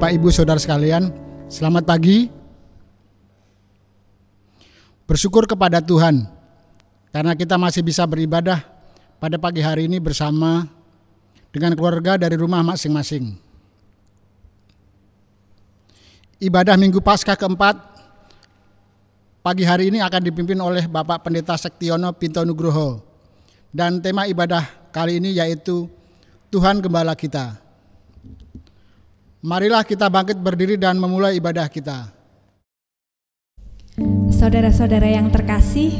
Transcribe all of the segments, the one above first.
Bapak Ibu Saudara sekalian, selamat pagi. Bersyukur kepada Tuhan karena kita masih bisa beribadah pada pagi hari ini bersama dengan keluarga dari rumah masing-masing. Ibadah Minggu Paskah keempat pagi hari ini akan dipimpin oleh Bapak Pendeta Sektiono Pinto Nugroho, dan tema ibadah kali ini yaitu Tuhan Gembala kita. Marilah kita bangkit berdiri dan memulai ibadah kita. Saudara-saudara yang terkasih,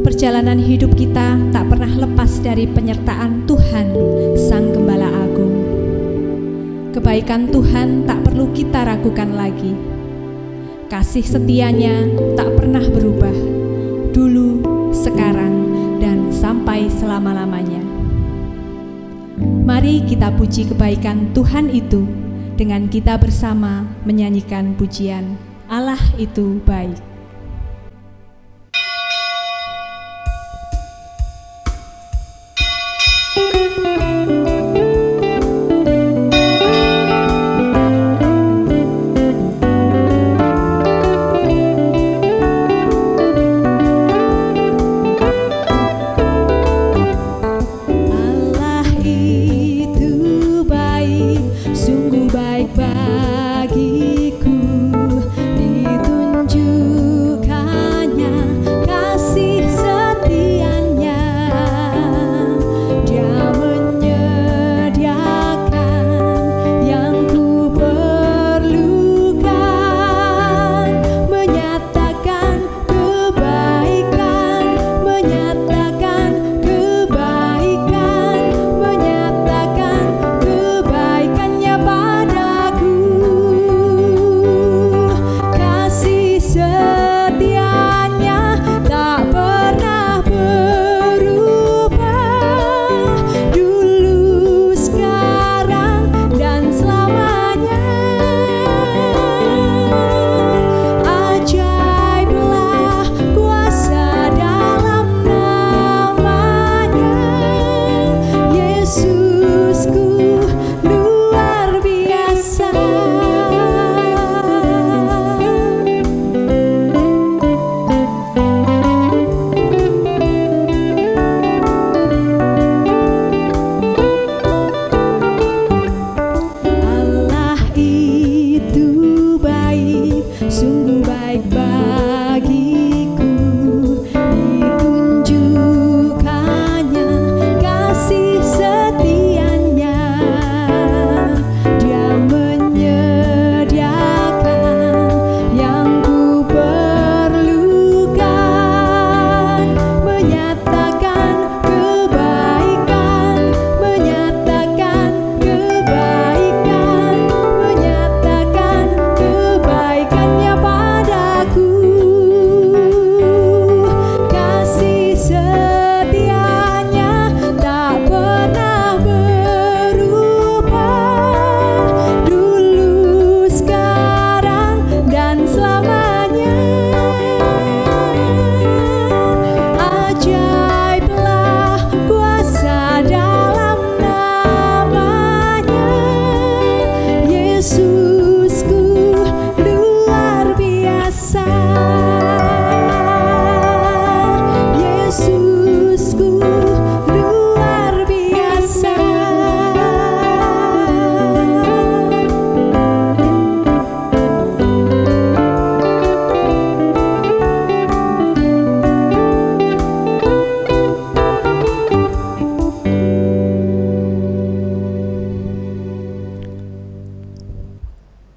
perjalanan hidup kita tak pernah lepas dari penyertaan Tuhan, Sang Gembala Agung. Kebaikan Tuhan tak perlu kita ragukan lagi. Kasih setianya tak pernah berubah, dulu, sekarang, dan sampai selama-lamanya. Mari kita puji kebaikan Tuhan itu dengan kita bersama menyanyikan pujian Allah itu baik.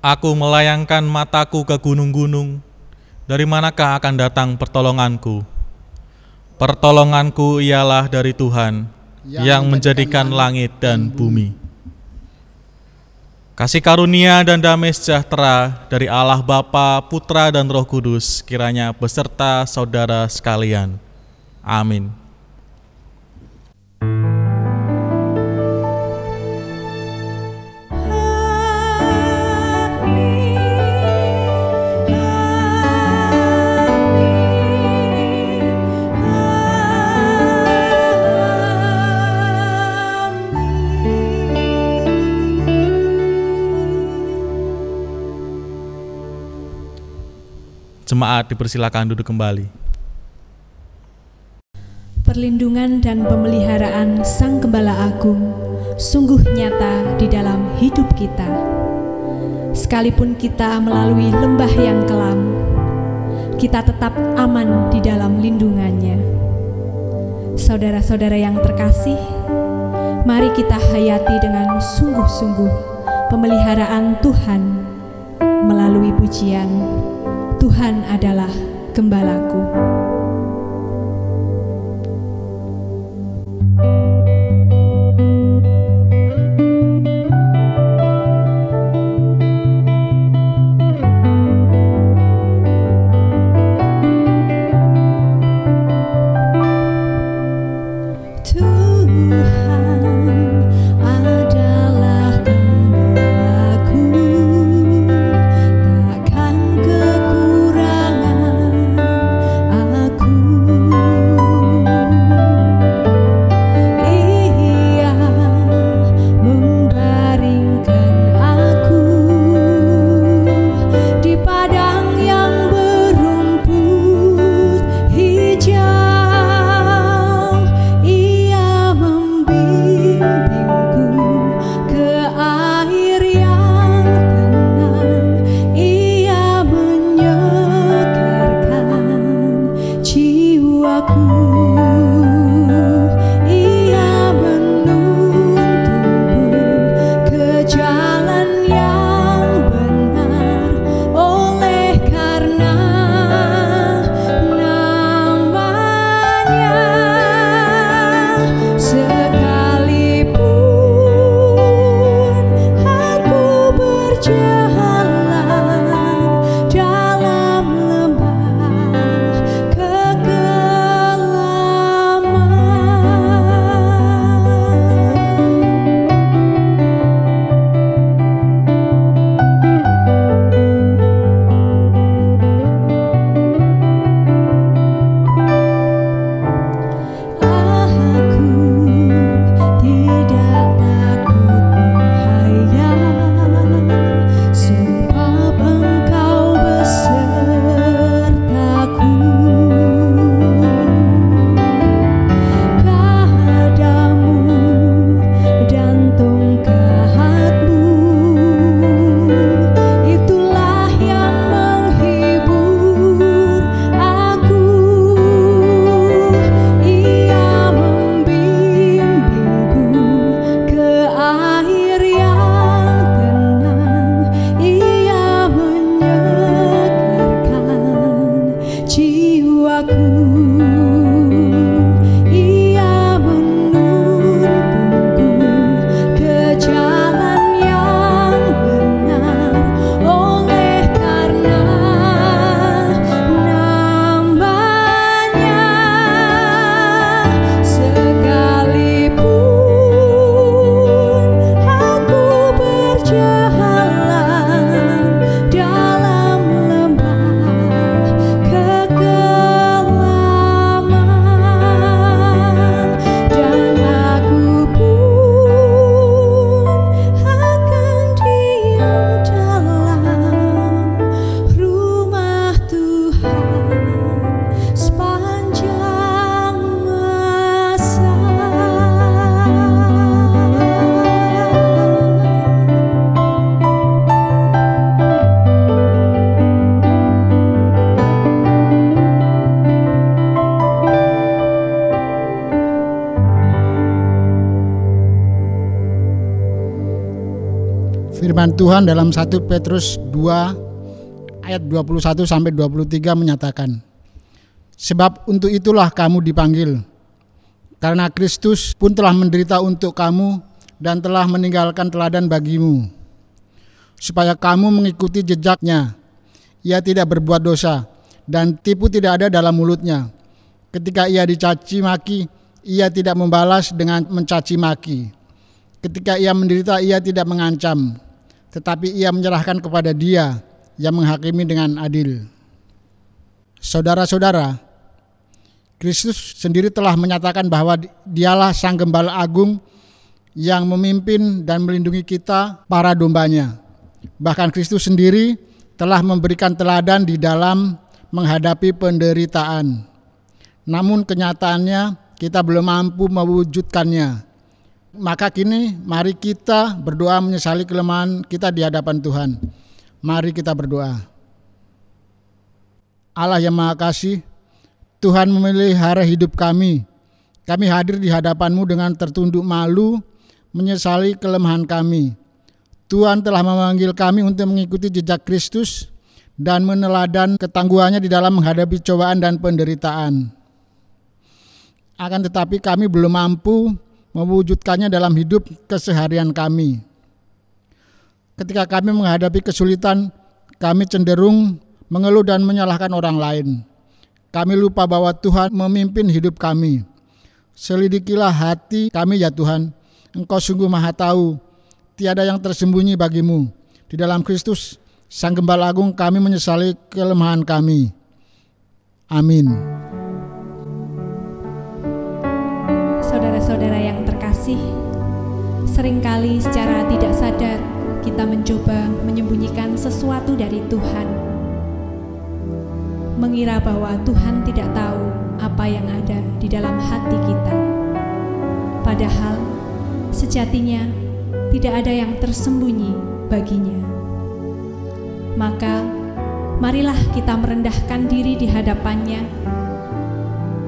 Aku melayangkan mataku ke gunung-gunung, dari manakah akan datang pertolonganku? Pertolonganku ialah dari Tuhan, yang menjadikan langit dan bumi. Kasih karunia dan damai sejahtera dari Allah Bapa, Putra, dan Roh Kudus kiranya beserta saudara sekalian. Amin. Jemaat dipersilakan duduk kembali. Perlindungan dan pemeliharaan Sang Gembala Agung sungguh nyata di dalam hidup kita. Sekalipun kita melalui lembah yang kelam, kita tetap aman di dalam lindungannya. Saudara-saudara yang terkasih, mari kita hayati dengan sungguh-sungguh pemeliharaan Tuhan melalui pujian Tuhan adalah Gembalaku. Firman Tuhan dalam 1 Petrus 2 ayat 21 sampai 23 menyatakan, sebab untuk itulah kamu dipanggil, karena Kristus pun telah menderita untuk kamu dan telah meninggalkan teladan bagimu, supaya kamu mengikuti jejaknya. Ia tidak berbuat dosa dan tipu tidak ada dalam mulutnya. Ketika ia dicaci maki, ia tidak membalas dengan mencaci maki. Ketika ia menderita, ia tidak mengancam, tetapi ia menyerahkan kepada Dia yang menghakimi dengan adil. Saudara-saudara, Kristus sendiri telah menyatakan bahwa Dialah Sang Gembala Agung yang memimpin dan melindungi kita, para dombanya. Bahkan Kristus sendiri telah memberikan teladan di dalam menghadapi penderitaan. Namun kenyataannya kita belum mampu mewujudkannya. Maka kini mari kita berdoa menyesali kelemahan kita di hadapan Tuhan. Mari kita berdoa. Allah yang Maha Kasih, Tuhan memelihara hidup kami. Kami hadir di hadapan-Mu dengan tertunduk malu, menyesali kelemahan kami. Tuhan telah memanggil kami untuk mengikuti jejak Kristus dan meneladan ketangguhannya di dalam menghadapi cobaan dan penderitaan. Akan tetapi kami belum mampu mewujudkannya dalam hidup keseharian kami. Ketika kami menghadapi kesulitan, kami cenderung mengeluh dan menyalahkan orang lain. Kami lupa bahwa Tuhan memimpin hidup kami. Selidikilah hati kami ya Tuhan, Engkau sungguh maha tahu, tiada yang tersembunyi bagimu. Di dalam Kristus, Sang Gembala Agung, kami menyesali kelemahan kami. Amin. Saudara-saudara yang terkasih, seringkali secara tidak sadar kita mencoba menyembunyikan sesuatu dari Tuhan. Mengira bahwa Tuhan tidak tahu apa yang ada di dalam hati kita. Padahal sejatinya tidak ada yang tersembunyi baginya. Maka marilah kita merendahkan diri di hadapannya.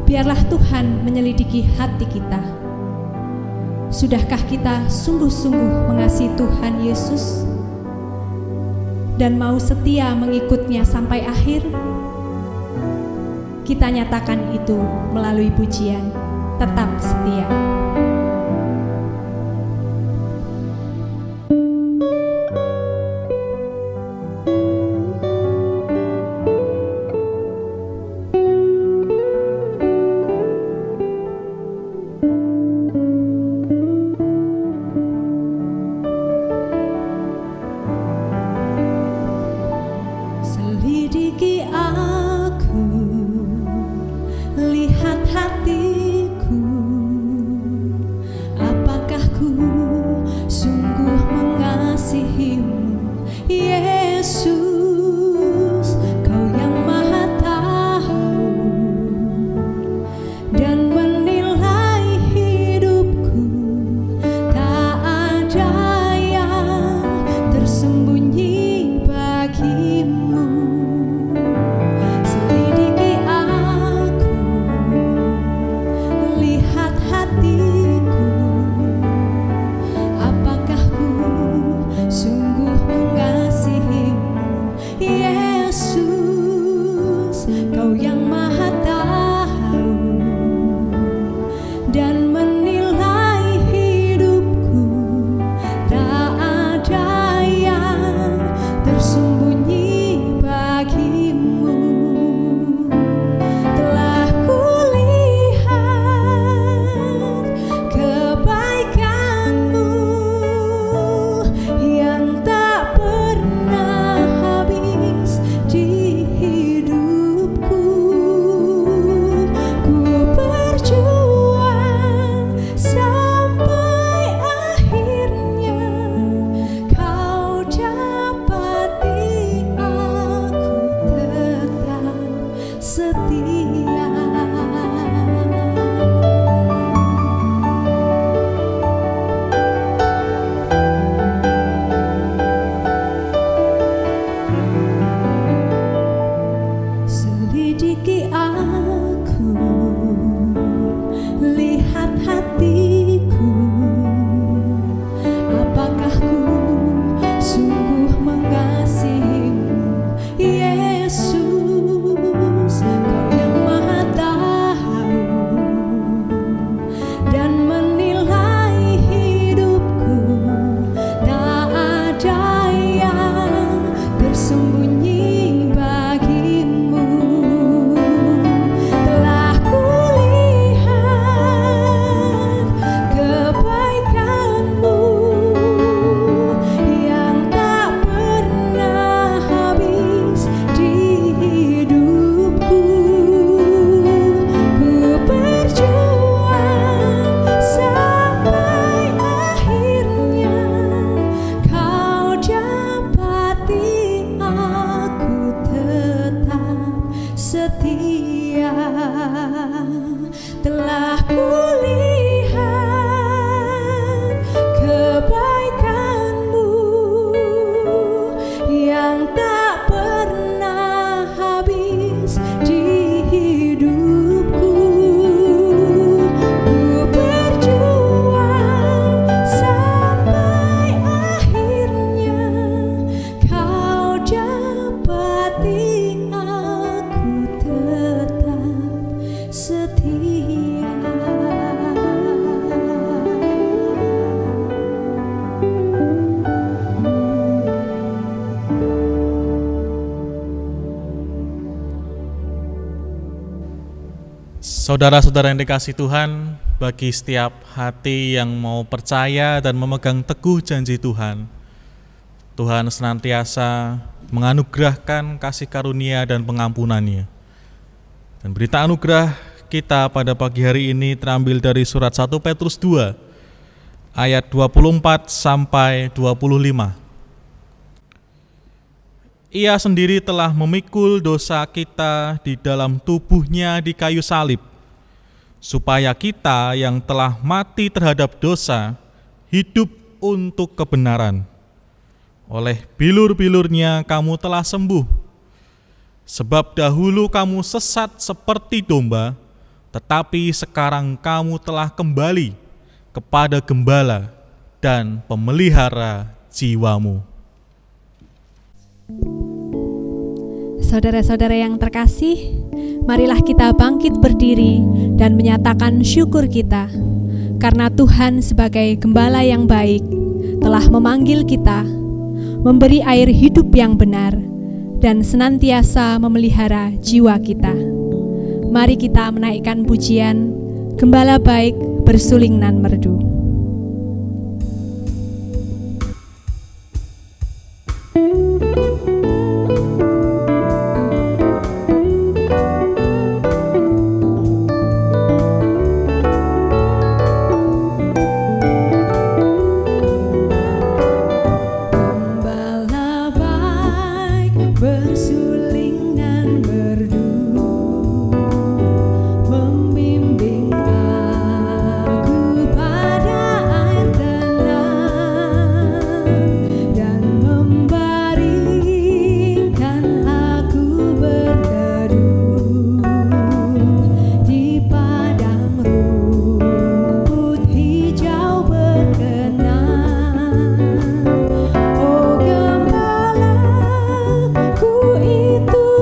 Biarlah Tuhan menyelidiki hati kita. Sudahkah kita sungguh-sungguh mengasihi Tuhan Yesus dan mau setia mengikutnya sampai akhir? Kita nyatakan itu melalui pujian Tetap Setia. Selidiki aku, lihat hatiku, apakah ku sungguh mengasihimu, Yesus, Kau yang maha tahu dan menilai hidupku, tak ada yang tersembunyi bagimu. Selidiki aku, lihat hatiku, apakah ku sungguh mengasihimu, Yesus, Kau yang maha tahu dan menilai hidupku, tak ada yang tersembunyi bagimu. Telah kulihat kebaikan-Mu yang tak pernah habis di setia. Telah kulihat kebaikan-Mu yang tak pernah habis di hidupku. Ku berjuang sampai akhirnya Kau dapati aku tetap setia. Saudara-saudara yang dikasihi Tuhan, bagi setiap hati yang mau percaya dan memegang teguh janji Tuhan, Tuhan senantiasa menganugerahkan kasih karunia dan pengampunan-Nya. Dan berita anugerah kita pada pagi hari ini terambil dari surat 1 Petrus 2 ayat 24 sampai 25. Ia sendiri telah memikul dosa kita di dalam tubuh-Nya di kayu salib, supaya kita yang telah mati terhadap dosa hidup untuk kebenaran. Oleh bilur-bilur-Nya kamu telah sembuh. Sebab dahulu kamu sesat seperti domba, tetapi sekarang kamu telah kembali kepada Gembala dan pemelihara jiwamu. Saudara-saudara yang terkasih, marilah kita bangkit berdiri dan menyatakan syukur kita, karena Tuhan sebagai Gembala yang baik telah memanggil kita, memberi air hidup yang benar, dan senantiasa memelihara jiwa kita. Mari kita menaikkan pujian, Gembala baik bersuling nan merdu. Itu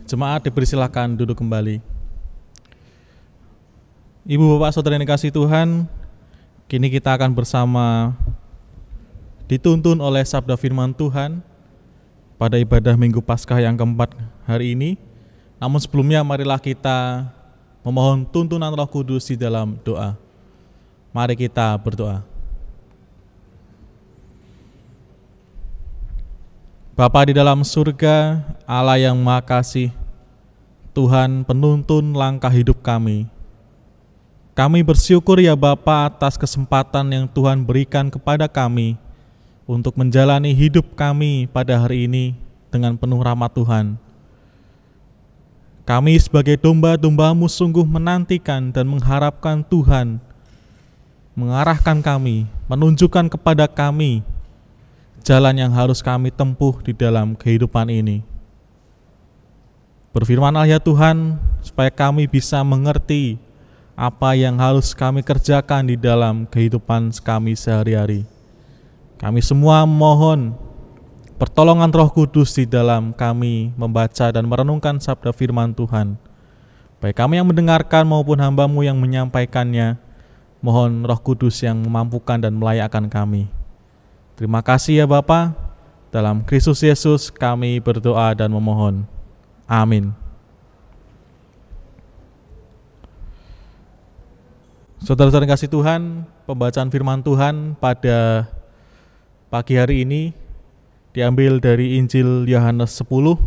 Jemaat dipersilakan duduk kembali. Ibu bapak saudara yang dikasihi Tuhan, kini kita akan bersama dituntun oleh sabda firman Tuhan pada ibadah Minggu Paskah yang keempat hari ini. Namun sebelumnya marilah kita memohon tuntunan Roh Kudus di dalam doa. Mari kita berdoa. Bapa di dalam surga, Allah yang Maha Kasih, Tuhan penuntun langkah hidup kami. Kami bersyukur ya Bapa atas kesempatan yang Tuhan berikan kepada kami untuk menjalani hidup kami pada hari ini dengan penuh rahmat Tuhan. Kami sebagai domba-domba-Mu sungguh menantikan dan mengharapkan Tuhan mengarahkan kami, menunjukkan kepada kami jalan yang harus kami tempuh di dalam kehidupan ini. Berfirman-Lah ya Tuhan, supaya kami bisa mengerti apa yang harus kami kerjakan di dalam kehidupan kami sehari-hari. Kami semua mohon pertolongan Roh Kudus di dalam kami membaca dan merenungkan sabda firman Tuhan. Baik kami yang mendengarkan maupun hamba-Mu yang menyampaikannya, mohon Roh Kudus yang memampukan dan melayakkan kami. Terima kasih ya Bapa, dalam Kristus Yesus kami berdoa dan memohon. Amin. Saudara-saudara yang kasih Tuhan, pembacaan firman Tuhan pada pagi hari ini diambil dari Injil Yohanes 10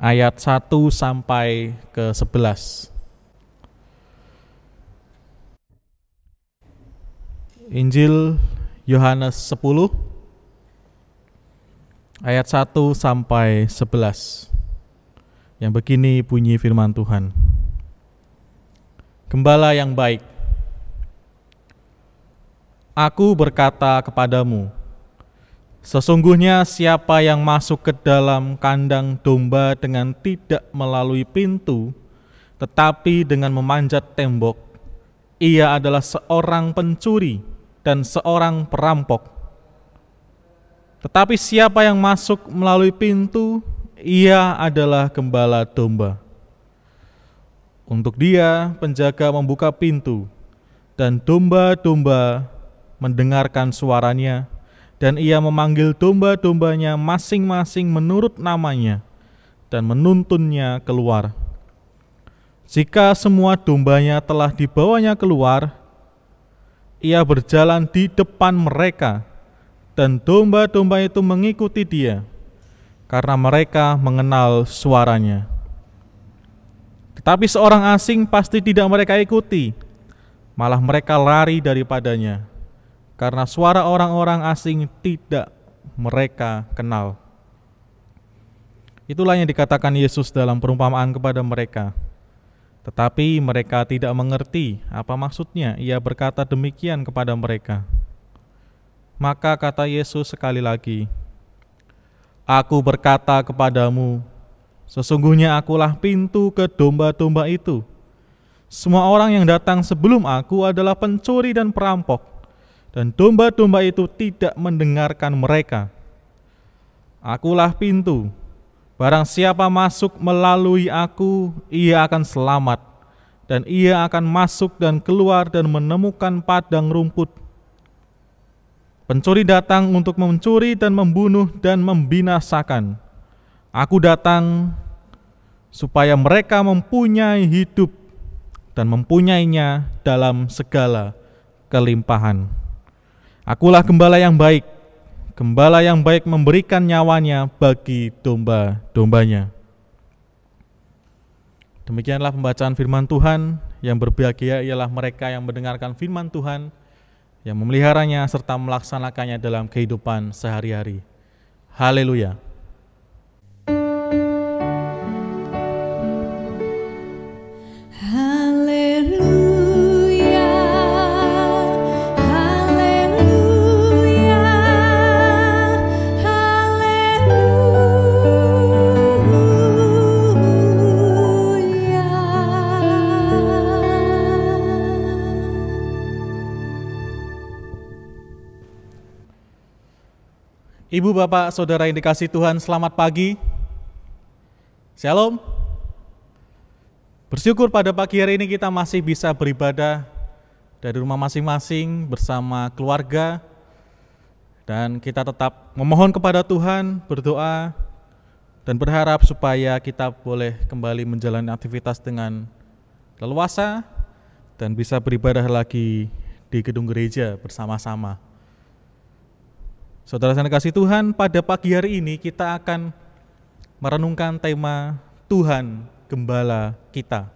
ayat 1 sampai ke 11. Injil Yohanes 10 ayat 1 sampai 11. Yang begini bunyi firman Tuhan. Gembala yang baik, Aku berkata kepadamu, sesungguhnya siapa yang masuk ke dalam kandang domba dengan tidak melalui pintu, tetapi dengan memanjat tembok, ia adalah seorang pencuri dan seorang perampok. Tetapi siapa yang masuk melalui pintu, ia adalah gembala domba. Untuk dia, penjaga membuka pintu, dan domba-domba mendengarkan suaranya, dan ia memanggil domba-dombanya masing-masing menurut namanya, dan menuntunnya keluar. Jika semua dombanya telah dibawanya keluar, ia berjalan di depan mereka, dan domba-domba itu mengikuti dia, karena mereka mengenal suaranya. Tetapi seorang asing pasti tidak mereka ikuti, malah mereka lari daripadanya, karena suara orang-orang asing tidak mereka kenal. Itulah yang dikatakan Yesus dalam perumpamaan kepada mereka. Tetapi mereka tidak mengerti apa maksudnya ia berkata demikian kepada mereka. Maka kata Yesus sekali lagi, Aku berkata kepadamu, sesungguhnya akulah pintu ke domba-domba itu. Semua orang yang datang sebelum aku adalah pencuri dan perampok, dan domba-domba itu tidak mendengarkan mereka. Akulah pintu, barang siapa masuk melalui aku, ia akan selamat, dan ia akan masuk dan keluar dan menemukan padang rumput. Pencuri datang untuk mencuri dan membunuh dan membinasakan. Aku datang supaya mereka mempunyai hidup dan mempunyainya dalam segala kelimpahan. Akulah gembala yang baik. Gembala yang baik memberikan nyawanya bagi domba-dombanya. Demikianlah pembacaan firman Tuhan. Yang berbahagia ialah mereka yang mendengarkan firman Tuhan, yang memeliharanya serta melaksanakannya dalam kehidupan sehari-hari. Haleluya. Ibu, bapak, saudara yang dikasihi Tuhan, selamat pagi. Shalom. Bersyukur pada pagi hari ini kita masih bisa beribadah dari rumah masing-masing bersama keluarga, dan kita tetap memohon kepada Tuhan, berdoa, dan berharap supaya kita boleh kembali menjalani aktivitas dengan leluasa dan bisa beribadah lagi di gedung gereja bersama-sama. Saudara yang dikasihi Tuhan, pada pagi hari ini kita akan merenungkan tema Tuhan Gembala kita.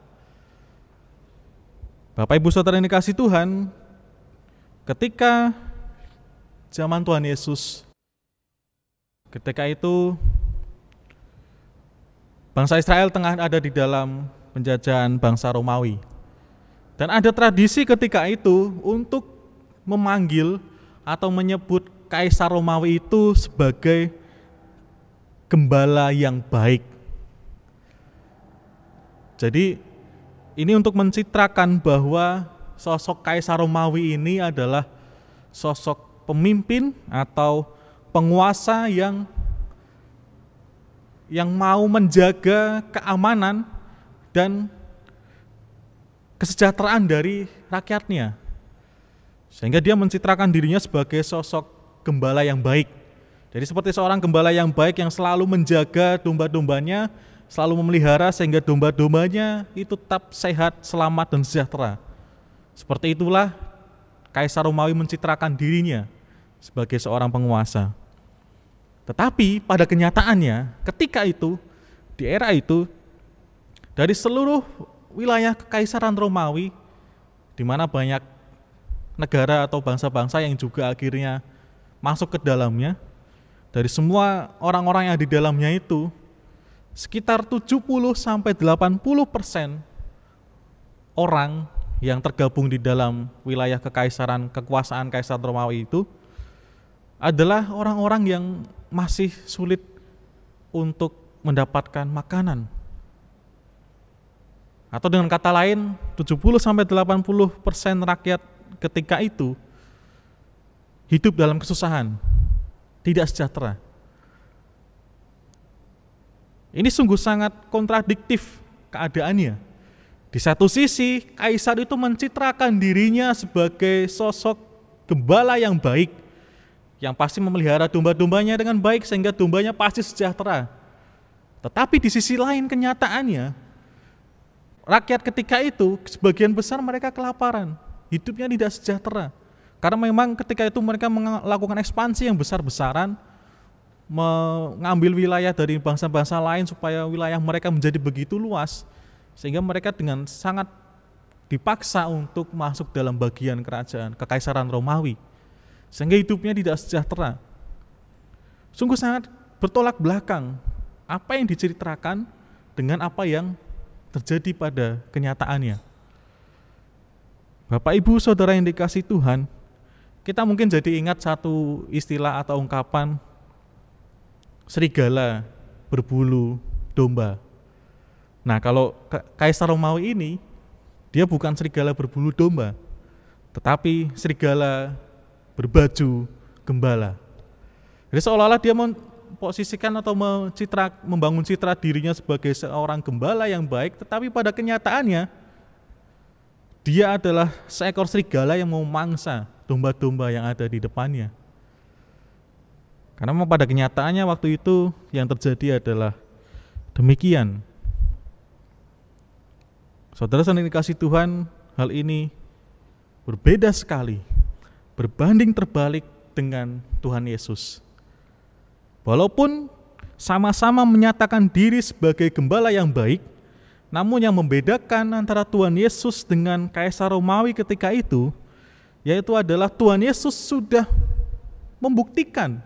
Bapak Ibu Saudara yang dikasihi Tuhan, ketika zaman Tuhan Yesus, ketika itu bangsa Israel tengah ada di dalam penjajahan bangsa Romawi. Dan ada tradisi ketika itu untuk memanggil atau menyebut Kaisar Romawi itu sebagai gembala yang baik. Jadi ini untuk mencitrakan bahwa sosok Kaisar Romawi ini adalah sosok pemimpin atau penguasa yang mau menjaga keamanan dan kesejahteraan dari rakyatnya. Sehingga dia mencitrakan dirinya sebagai sosok gembala yang baik. Jadi seperti seorang gembala yang baik yang selalu menjaga domba-dombanya, selalu memelihara sehingga domba-dombanya itu tetap sehat, selamat, dan sejahtera. Seperti itulah Kaisar Romawi mencitrakan dirinya sebagai seorang penguasa. Tetapi pada kenyataannya ketika itu, di era itu, dari seluruh wilayah kekaisaran Romawi, di mana banyak negara atau bangsa-bangsa yang juga akhirnya masuk ke dalamnya, dari semua orang-orang yang di dalamnya itu, sekitar 70-80% orang yang tergabung di dalam wilayah kekuasaan Kaisar Romawi itu adalah orang-orang yang masih sulit untuk mendapatkan makanan. Atau dengan kata lain, 70-80% rakyat ketika itu hidup dalam kesusahan, tidak sejahtera. Ini sungguh sangat kontradiktif keadaannya. Di satu sisi, Kaisar itu mencitrakan dirinya sebagai sosok gembala yang baik, yang pasti memelihara domba-dombanya dengan baik sehingga dombanya pasti sejahtera. Tetapi di sisi lain kenyataannya, rakyat ketika itu sebagian besar mereka kelaparan, hidupnya tidak sejahtera. Karena memang ketika itu mereka melakukan ekspansi yang besar-besaran, mengambil wilayah dari bangsa-bangsa lain supaya wilayah mereka menjadi begitu luas, sehingga mereka dengan sangat dipaksa untuk masuk dalam bagian kerajaan Kekaisaran Romawi, sehingga hidupnya tidak sejahtera. Sungguh sangat bertolak belakang apa yang diceritakan dengan apa yang terjadi pada kenyataannya. Bapak Ibu Saudara yang dikasihi Tuhan, kita mungkin jadi ingat satu istilah atau ungkapan serigala berbulu domba. Nah, kalau Kaisar Romawi ini, dia bukan serigala berbulu domba, tetapi serigala berbaju gembala. Jadi seolah-olah dia memposisikan atau membangun citra dirinya sebagai seorang gembala yang baik, tetapi pada kenyataannya dia adalah seekor serigala yang memangsa domba-domba yang ada di depannya. Karena memang pada kenyataannya waktu itu yang terjadi adalah demikian. Saudara yang dikasihi Tuhan, hal ini berbeda sekali, berbanding terbalik dengan Tuhan Yesus. Walaupun sama-sama menyatakan diri sebagai gembala yang baik, namun yang membedakan antara Tuhan Yesus dengan Kaisar Romawi ketika itu, yaitu adalah Tuhan Yesus sudah membuktikan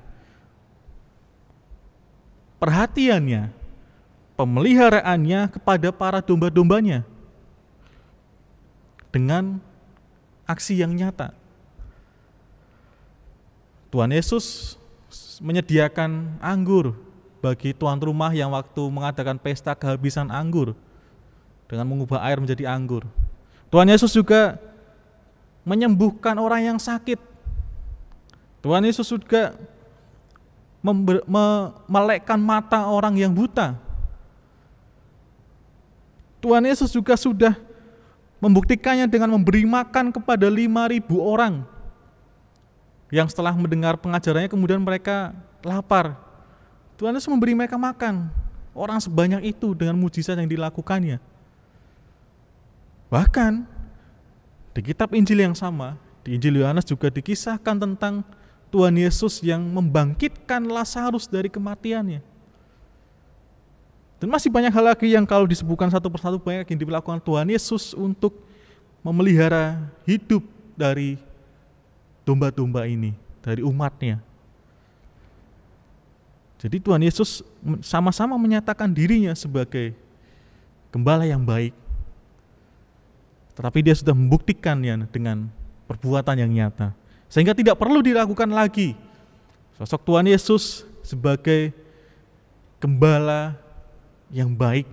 perhatiannya, pemeliharaannya kepada para domba-dombanya dengan aksi yang nyata. Tuhan Yesus menyediakan anggur bagi tuan rumah yang waktu mengadakan pesta kehabisan anggur dengan mengubah air menjadi anggur. Tuhan Yesus juga menyembuhkan orang yang sakit. Tuhan Yesus juga melekkan mata orang yang buta. Tuhan Yesus juga sudah membuktikannya dengan memberi makan kepada 5.000 orang yang setelah mendengar pengajarannya kemudian mereka lapar. Tuhan Yesus memberi mereka makan, orang sebanyak itu dengan mujizat yang dilakukannya. Bahkan di kitab Injil yang sama, di Injil Yohanes juga dikisahkan tentang Tuhan Yesus yang membangkitkan Lazarus dari kematiannya. Dan masih banyak hal lagi yang kalau disebutkan satu persatu banyak yang dilakukan Tuhan Yesus untuk memelihara hidup dari domba-domba ini, dari umatnya. Jadi Tuhan Yesus sama-sama menyatakan dirinya sebagai gembala yang baik. Tetapi dia sudah membuktikannya dengan perbuatan yang nyata. Sehingga tidak perlu diragukan lagi sosok Tuhan Yesus sebagai gembala yang baik,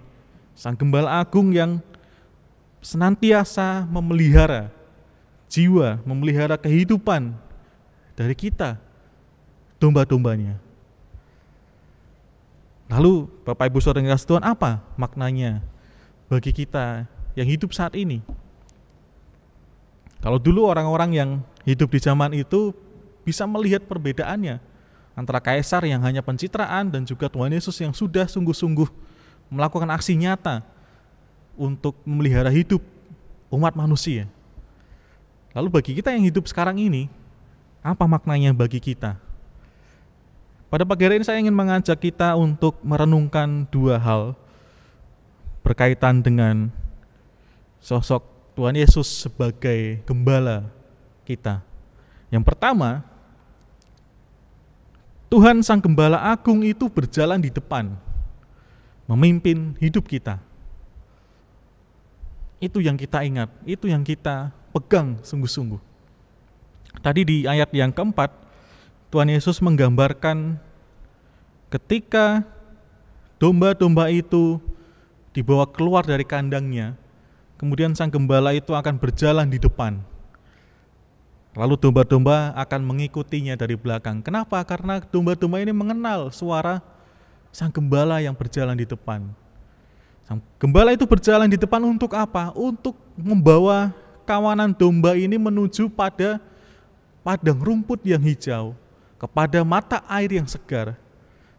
sang gembala agung yang senantiasa memelihara jiwa, memelihara kehidupan dari kita, domba-dombanya. Lalu Bapak Ibu Saudara yang kasih Tuhan, apa maknanya bagi kita yang hidup saat ini? Kalau dulu orang-orang yang hidup di zaman itu bisa melihat perbedaannya antara kaisar yang hanya pencitraan dan juga Tuhan Yesus yang sudah sungguh-sungguh melakukan aksi nyata untuk memelihara hidup umat manusia. Lalu bagi kita yang hidup sekarang ini, apa maknanya bagi kita? Pada pagi hari ini saya ingin mengajak kita untuk merenungkan dua hal berkaitan dengan sosok Tuhan Yesus sebagai gembala kita. Yang pertama, Tuhan Sang Gembala Agung itu berjalan di depan, memimpin hidup kita. Itu yang kita ingat, itu yang kita pegang sungguh-sungguh. Tadi di ayat yang keempat, Tuhan Yesus menggambarkan ketika domba-domba itu dibawa keluar dari kandangnya, kemudian sang gembala itu akan berjalan di depan. Lalu domba-domba akan mengikutinya dari belakang. Kenapa? Karena domba-domba ini mengenal suara sang gembala yang berjalan di depan. Sang gembala itu berjalan di depan untuk apa? Untuk membawa kawanan domba ini menuju pada padang rumput yang hijau, kepada mata air yang segar,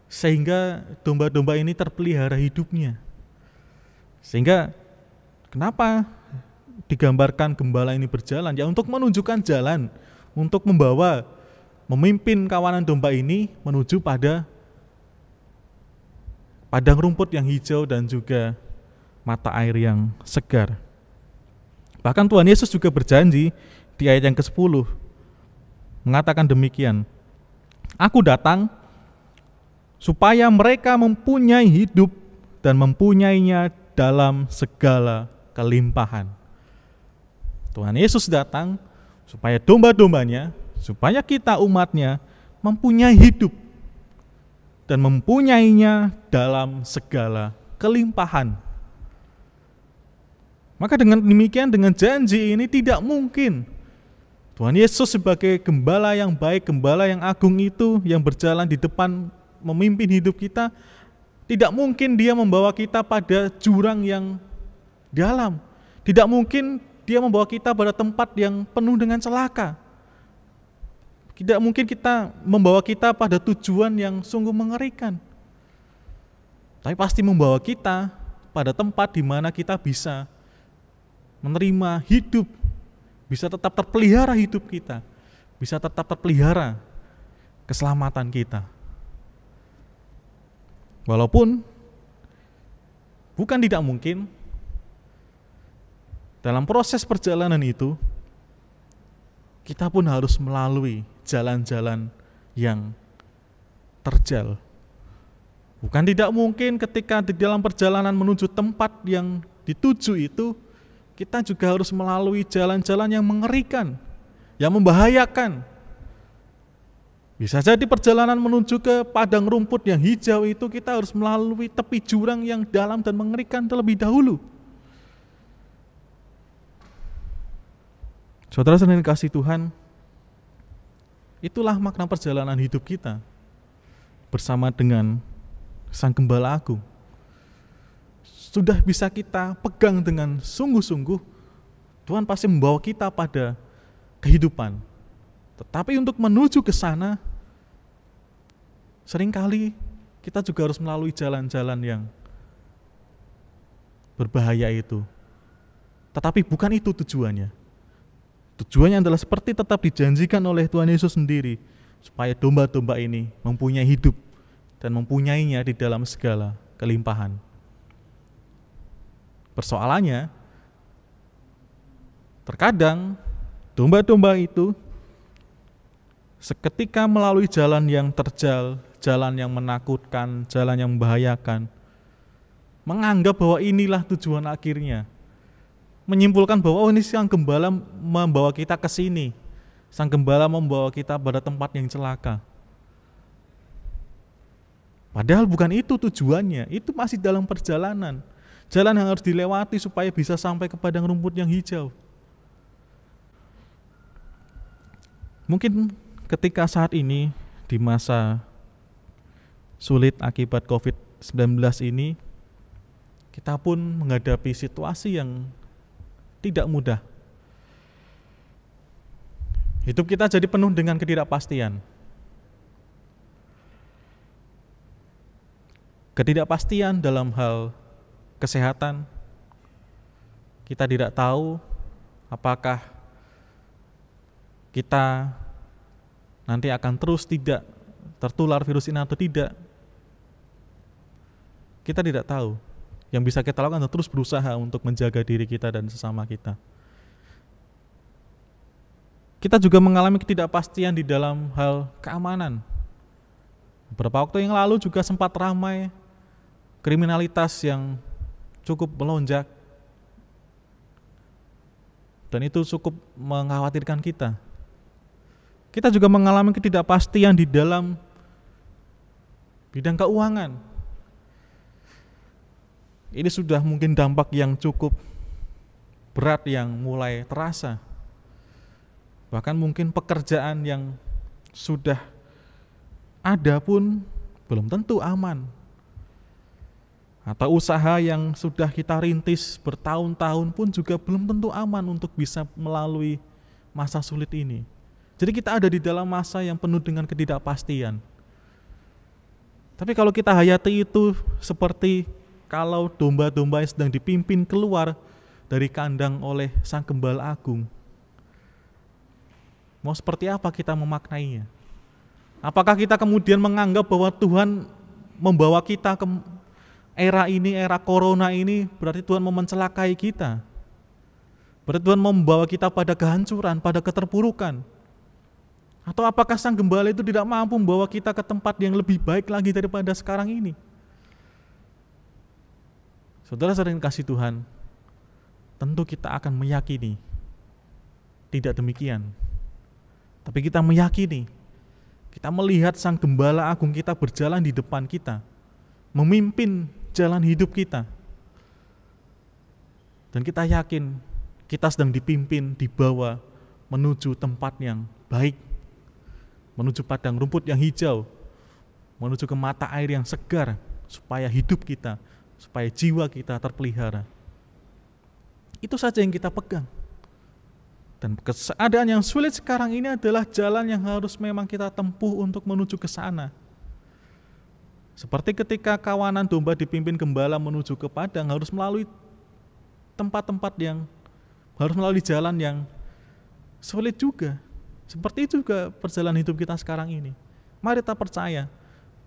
sehingga domba-domba ini terpelihara hidupnya. Sehingga kenapa digambarkan gembala ini berjalan? Ya untuk menunjukkan jalan, untuk membawa, memimpin kawanan domba ini menuju pada padang rumput yang hijau dan juga mata air yang segar. Bahkan Tuhan Yesus juga berjanji di ayat yang ke-10 mengatakan demikian, Aku datang supaya mereka mempunyai hidup dan mempunyainya dalam segala kelimpahan. Tuhan Yesus datang supaya domba-dombanya, supaya kita umatnya mempunyai hidup dan mempunyainya dalam segala kelimpahan. Maka dengan demikian, dengan janji ini tidak mungkin Tuhan Yesus sebagai gembala yang baik, gembala yang agung itu yang berjalan di depan memimpin hidup kita, tidak mungkin dia membawa kita pada jurang yang dalam. Tidak mungkin dia membawa kita pada tempat yang penuh dengan celaka. Tidak mungkin kita membawa kita pada tujuan yang sungguh mengerikan. Tapi pasti membawa kita pada tempat di mana kita bisa menerima hidup, bisa tetap terpelihara hidup kita, bisa tetap terpelihara keselamatan kita. Walaupun bukan tidak mungkin dalam proses perjalanan itu kita pun harus melalui jalan-jalan yang terjal. Bukan tidak mungkin ketika di dalam perjalanan menuju tempat yang dituju itu kita juga harus melalui jalan-jalan yang mengerikan, yang membahayakan. Bisa jadi perjalanan menuju ke padang rumput yang hijau itu kita harus melalui tepi jurang yang dalam dan mengerikan terlebih dahulu. Saudara-saudara yang dikasihi Tuhan, itulah makna perjalanan hidup kita bersama dengan Sang Gembala Agung. sudah bisa kita pegang dengan sungguh-sungguh, Tuhan pasti membawa kita pada kehidupan. Tetapi untuk menuju ke sana, seringkali kita juga harus melalui jalan-jalan yang berbahaya itu. Tetapi bukan itu tujuannya. Tujuannya adalah seperti tetap dijanjikan oleh Tuhan Yesus sendiri, supaya domba-domba ini mempunyai hidup dan mempunyainya di dalam segala kelimpahan. Persoalannya, terkadang domba-domba itu seketika melalui jalan yang terjal, jalan yang menakutkan, jalan yang membahayakan, menganggap bahwa inilah tujuan akhirnya. Menyimpulkan bahwa ini sang gembala membawa kita ke sini. Sang gembala membawa kita pada tempat yang celaka. Padahal bukan itu tujuannya, itu masih dalam perjalanan. Jalan yang harus dilewati supaya bisa sampai ke padang rumput yang hijau. Mungkin ketika saat ini di masa sulit akibat COVID-19 ini, kita pun menghadapi situasi yang tidak mudah. Hidup kita jadi penuh dengan ketidakpastian. Ketidakpastian dalam hal kesehatan. Kita tidak tahu apakah kita nanti akan terus tidak tertular virus ini atau tidak. Kita tidak tahu. Yang bisa kita lakukan adalah terus berusaha untuk menjaga diri kita dan sesama kita. Kita juga mengalami ketidakpastian di dalam hal keamanan. Beberapa waktu yang lalu juga sempat ramai kriminalitas yang cukup melonjak. Dan itu cukup mengkhawatirkan kita. Kita juga mengalami ketidakpastian di dalam bidang keuangan. Ini sudah mungkin dampak yang cukup berat yang mulai terasa. Bahkan mungkin pekerjaan yang sudah ada pun belum tentu aman. Atau usaha yang sudah kita rintis bertahun-tahun pun juga belum tentu aman untuk bisa melalui masa sulit ini. Jadi kita ada di dalam masa yang penuh dengan ketidakpastian. Tapi kalau kita hayati itu seperti kalau domba-domba yang sedang dipimpin keluar dari kandang oleh Sang Gembala Agung, mau seperti apa kita memaknainya? Apakah kita kemudian menganggap bahwa Tuhan membawa kita ke era ini, era corona ini, berarti Tuhan mau mencelakai kita? Berarti Tuhan mau membawa kita pada kehancuran, pada keterpurukan? Atau apakah Sang Gembala itu tidak mampu membawa kita ke tempat yang lebih baik lagi daripada sekarang ini? Saudara-saudara yang kasih Tuhan, tentu kita akan meyakini tidak demikian. Tapi kita meyakini, kita melihat Sang Gembala Agung kita berjalan di depan kita, memimpin jalan hidup kita. Dan kita yakin kita sedang dipimpin, dibawa menuju tempat yang baik, menuju padang rumput yang hijau, menuju ke mata air yang segar, supaya hidup kita, supaya jiwa kita terpelihara. Itu saja yang kita pegang. Dan keadaan yang sulit sekarang ini adalah jalan yang harus memang kita tempuh untuk menuju ke sana. Seperti ketika kawanan domba dipimpin gembala menuju ke padang, harus melalui tempat-tempat yang, harus melalui jalan yang sulit juga. Seperti itu juga perjalanan hidup kita sekarang ini. Mari kita percaya,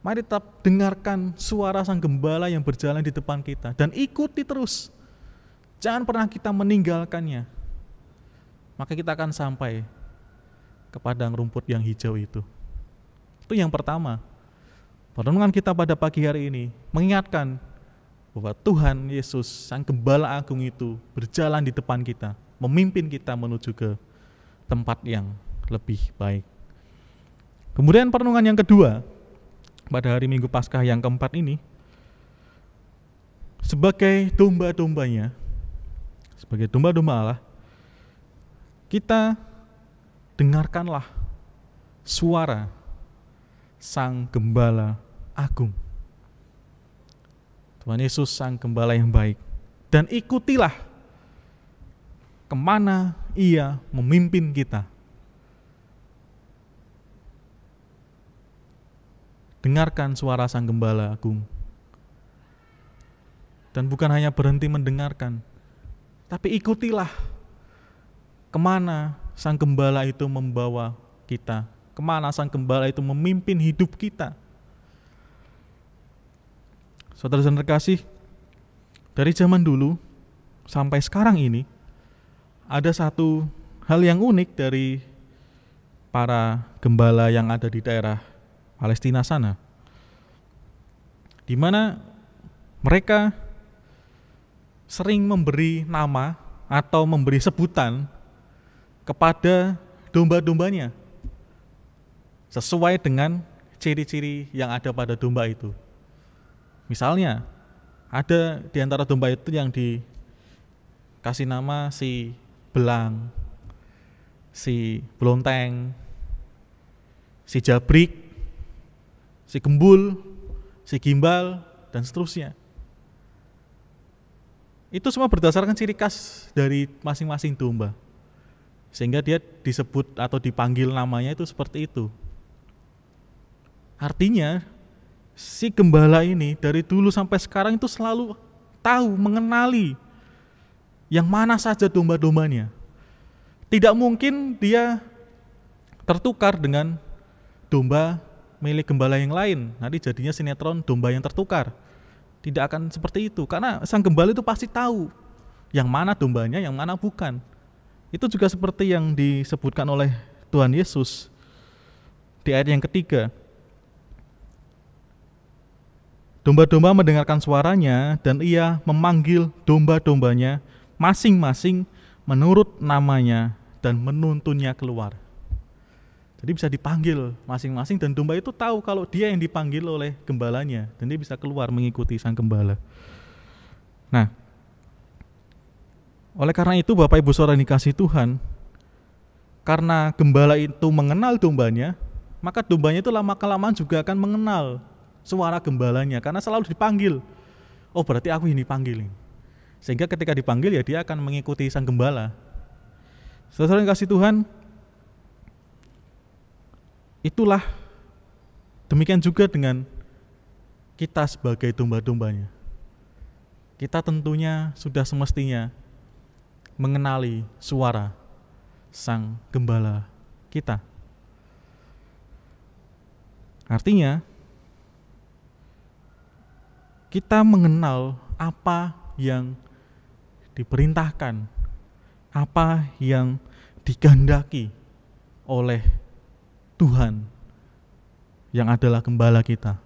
mari kita dengarkan suara Sang Gembala yang berjalan di depan kita dan ikuti terus. Jangan pernah kita meninggalkannya. Maka kita akan sampai ke padang rumput yang hijau itu. Itu yang pertama. Pertemuan kita pada pagi hari ini mengingatkan bahwa Tuhan Yesus, Sang Gembala Agung itu berjalan di depan kita, memimpin kita menuju ke tempat yang lebih baik. Kemudian perenungan yang kedua, pada hari Minggu Paskah yang keempat ini, sebagai domba-dombanya, sebagai domba-domba Allah, kita dengarkanlah suara Sang Gembala Agung. Tuhan Yesus Sang Gembala yang baik. Dan ikutilah kemana Ia memimpin kita. Dengarkan suara Sang Gembala Agung. Dan bukan hanya berhenti mendengarkan, tapi ikutilah kemana Sang Gembala itu membawa kita, kemana Sang Gembala itu memimpin hidup kita. Saudara-saudara terkasih, dari zaman dulu sampai sekarang ini, ada satu hal yang unik dari para gembala yang ada di daerah Palestina sana, di mana mereka sering memberi nama atau memberi sebutan kepada domba-dombanya sesuai dengan ciri-ciri yang ada pada domba itu. Misalnya, ada di antara domba itu yang dikasih nama si belang, si belonteng, si jabrik, si gembul, si gimbal, dan seterusnya. Itu semua berdasarkan ciri khas dari masing-masing domba, sehingga dia disebut atau dipanggil namanya itu seperti itu. Artinya, si gembala ini dari dulu sampai sekarang itu selalu tahu, mengenali yang mana saja domba-dombanya. Tidak mungkin dia tertukar dengan domba milik gembala yang lain. Nanti jadinya sinetron domba yang tertukar. Tidak akan seperti itu, karena sang gembala itu pasti tahu yang mana dombanya, yang mana bukan. Itu juga seperti yang disebutkan oleh Tuhan Yesus di ayat yang ketiga. Domba-domba mendengarkan suaranya dan Ia memanggil domba-dombanya masing-masing menurut namanya dan menuntunnya keluar. Jadi bisa dipanggil masing-masing dan domba itu tahu kalau dia yang dipanggil oleh gembalanya dan dia bisa keluar mengikuti sang gembala. Nah, oleh karena itu Bapak Ibu Saudara yang dikasihi Tuhan, karena gembala itu mengenal dombanya, maka dombanya itu lama-kelamaan juga akan mengenal suara gembalanya karena selalu dipanggil. Oh, berarti aku yang dipanggil. Sehingga ketika dipanggil ya dia akan mengikuti sang gembala. Saudara yang kasih Tuhan, itulah demikian juga dengan kita sebagai domba-dombanya. Kita tentunya sudah semestinya mengenali suara sang gembala kita. Artinya, kita mengenal apa yang diperintahkan, apa yang dikehendaki oleh Tuhan yang adalah gembala kita.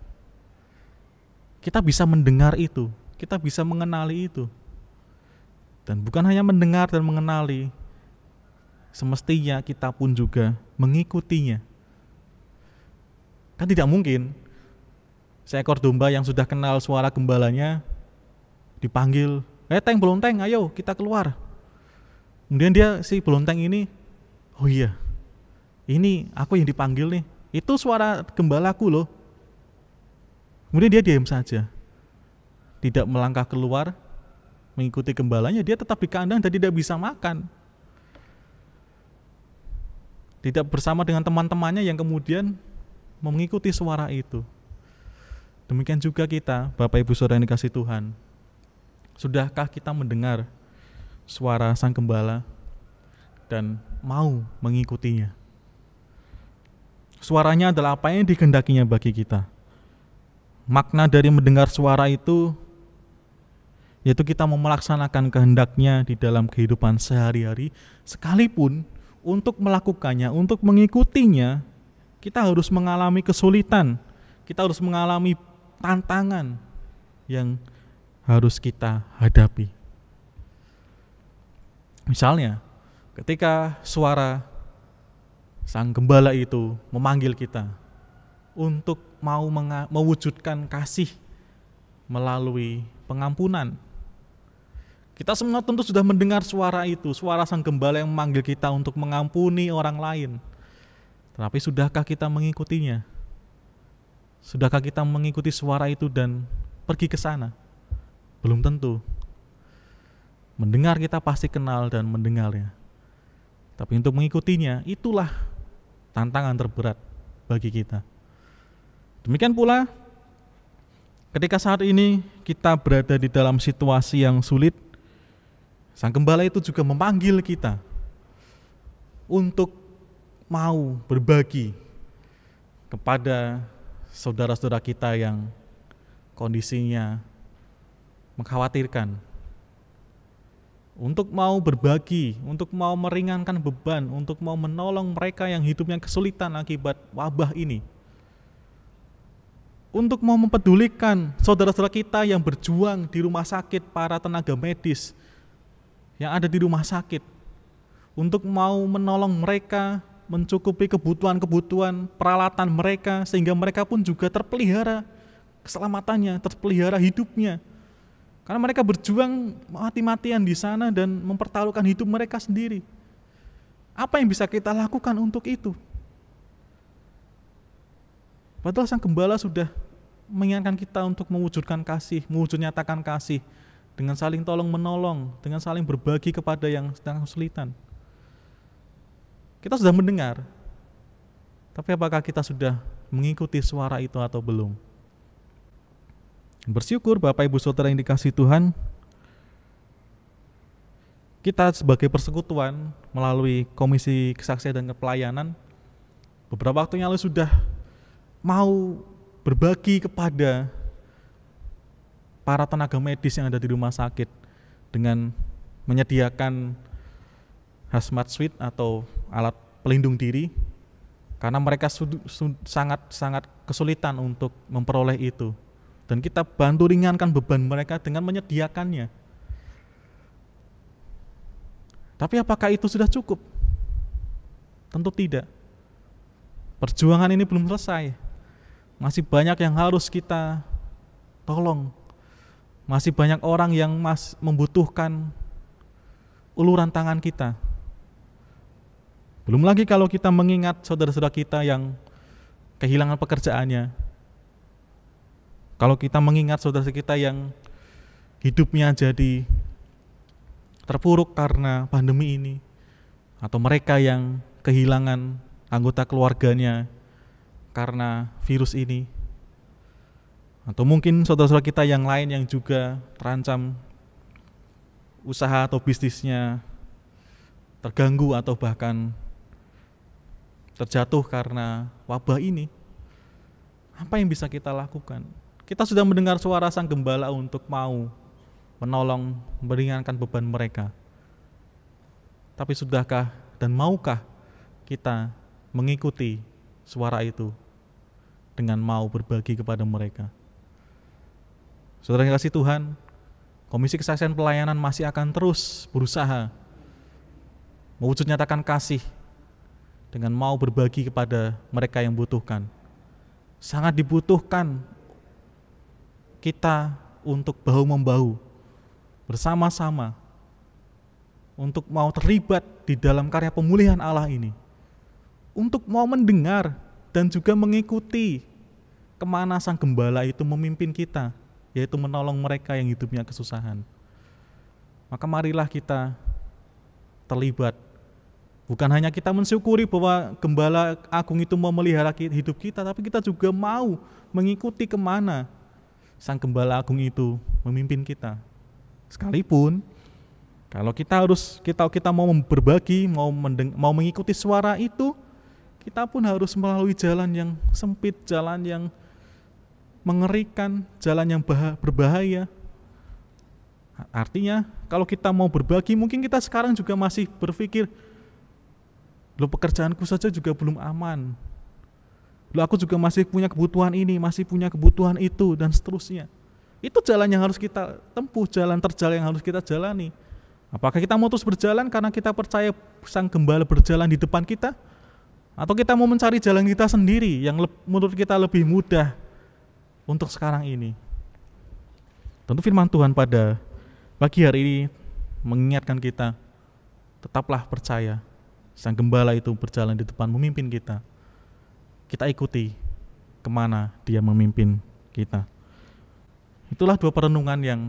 Kita bisa mendengar itu, kita bisa mengenali itu. Dan bukan hanya mendengar dan mengenali, semestinya kita pun juga mengikutinya. Kan tidak mungkin seekor domba yang sudah kenal suara gembalanya dipanggil, teng belonteng, ayo kita keluar. Kemudian si belonteng ini, oh iya, ini aku yang dipanggil nih, itu suara gembalaku loh. Kemudian dia diam saja, tidak melangkah keluar mengikuti gembalanya, dia tetap di kandang dan tidak bisa makan. Tidak bersama dengan teman-temannya yang kemudian mengikuti suara itu. Demikian juga kita, Bapak Ibu Saudara yang dikasihi Tuhan. Sudahkah kita mendengar suara sang gembala dan mau mengikutinya? Suaranya adalah apa yang dikehendakinya bagi kita. Makna dari mendengar suara itu yaitu kita mau melaksanakan kehendaknya di dalam kehidupan sehari-hari, sekalipun untuk melakukannya, untuk mengikutinya, kita harus mengalami kesulitan, kita harus mengalami tantangan yang harus kita hadapi. Misalnya, ketika suara sang gembala itu memanggil kita untuk mau mewujudkan kasih melalui pengampunan. Kita semua tentu sudah mendengar suara itu, suara sang gembala yang memanggil kita untuk mengampuni orang lain. Tetapi sudahkah kita mengikutinya? Sudahkah kita mengikuti suara itu dan pergi ke sana? Belum tentu. Mendengar kita pasti kenal dan mendengarnya. Tapi untuk mengikutinya, itulah tantangan terberat bagi kita. Demikian pula, ketika saat ini kita berada di dalam situasi yang sulit, Sang Gembala itu juga memanggil kita untuk mau berbagi kepada saudara-saudara kita yang kondisinya mengkhawatirkan, untuk mau berbagi, untuk mau meringankan beban, untuk mau menolong mereka yang hidupnya kesulitan akibat wabah ini, untuk mau mempedulikan saudara-saudara kita yang berjuang di rumah sakit, para tenaga medis yang ada di rumah sakit, untuk mau menolong mereka, mencukupi kebutuhan-kebutuhan peralatan mereka, sehingga mereka pun juga terpelihara keselamatannya, terpelihara hidupnya. Karena mereka berjuang mati-matian di sana dan mempertaruhkan hidup mereka sendiri. Apa yang bisa kita lakukan untuk itu? Padahal Sang Gembala sudah mengingatkan kita untuk mewujudkan kasih, nyatakan kasih, dengan saling tolong menolong, dengan saling berbagi kepada yang sedang kesulitan. Kita sudah mendengar, tapi apakah kita sudah mengikuti suara itu atau belum? Bersyukur Bapak Ibu Saudara yang dikasihi Tuhan, kita sebagai persekutuan melalui Komisi Kesaksian dan Pelayanan beberapa waktu yang lalu sudah mau berbagi kepada para tenaga medis yang ada di rumah sakit dengan menyediakan hazmat suit atau alat pelindung diri, karena mereka sangat kesulitan untuk memperoleh itu. Dan kita bantu ringankan beban mereka dengan menyediakannya. Tapi apakah itu sudah cukup? Tentu tidak. Perjuangan ini belum selesai. Masih banyak yang harus kita tolong. Masih banyak orang yang membutuhkan uluran tangan kita. Belum lagi kalau kita mengingat saudara-saudara kita yang kehilangan pekerjaannya. Kalau kita mengingat saudara kita yang hidupnya jadi terpuruk karena pandemi ini, atau mereka yang kehilangan anggota keluarganya karena virus ini, atau mungkin saudara-saudara kita yang lain yang juga terancam usaha atau bisnisnya terganggu atau bahkan terjatuh karena wabah ini. Apa yang bisa kita lakukan? Kita sudah mendengar suara Sang Gembala untuk mau menolong, meringankan beban mereka. Tapi sudahkah dan maukah kita mengikuti suara itu dengan mau berbagi kepada mereka? Saudara yang kasih Tuhan, Komisi Kesaksian Pelayanan masih akan terus berusaha mewujud nyatakan kasih dengan mau berbagi kepada mereka yang butuhkan. Sangat dibutuhkan kita untuk bahu-membahu bersama-sama untuk mau terlibat di dalam karya pemulihan Allah ini, untuk mau mendengar dan juga mengikuti kemana Sang Gembala itu memimpin kita, yaitu menolong mereka yang hidupnya kesusahan. Maka marilah kita terlibat. Bukan hanya kita mensyukuri bahwa Gembala Agung itu mau melihara hidup kita, tapi kita juga mau mengikuti kemana Sang Gembala Agung itu memimpin kita. Sekalipun kalau kita mau berbagi, mau mengikuti suara itu, kita pun harus melalui jalan yang sempit, jalan yang mengerikan, jalan yang berbahaya. Artinya kalau kita mau berbagi, mungkin kita sekarang juga masih berpikir, loh pekerjaanku saja juga belum aman, loh aku juga masih punya kebutuhan ini, masih punya kebutuhan itu, dan seterusnya. Itu jalan yang harus kita tempuh, jalan terjal yang harus kita jalani. Apakah kita mau terus berjalan karena kita percaya Sang Gembala berjalan di depan kita, atau kita mau mencari jalan kita sendiri yang menurut kita lebih mudah untuk sekarang ini? Tentu firman Tuhan pada pagi hari ini mengingatkan kita, tetaplah percaya Sang Gembala itu berjalan di depan memimpin kita. Kita ikuti kemana dia memimpin kita. Itulah dua perenungan yang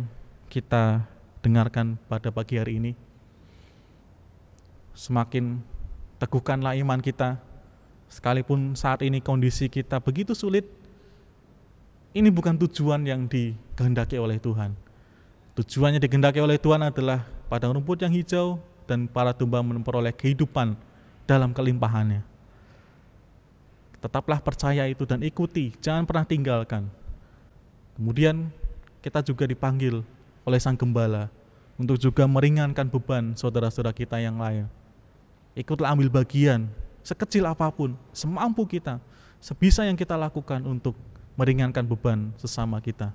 kita dengarkan pada pagi hari ini. Semakin teguhkanlah iman kita, sekalipun saat ini kondisi kita begitu sulit. Ini bukan tujuan yang dikehendaki oleh Tuhan. Tujuannya dikehendaki oleh Tuhan adalah padang rumput yang hijau dan para domba memperoleh kehidupan dalam kelimpahannya. Tetaplah percaya itu dan ikuti, jangan pernah tinggalkan. Kemudian kita juga dipanggil oleh Sang Gembala untuk juga meringankan beban saudara-saudara kita yang lain. Ikutlah ambil bagian, sekecil apapun, semampu kita, sebisa yang kita lakukan untuk meringankan beban sesama kita.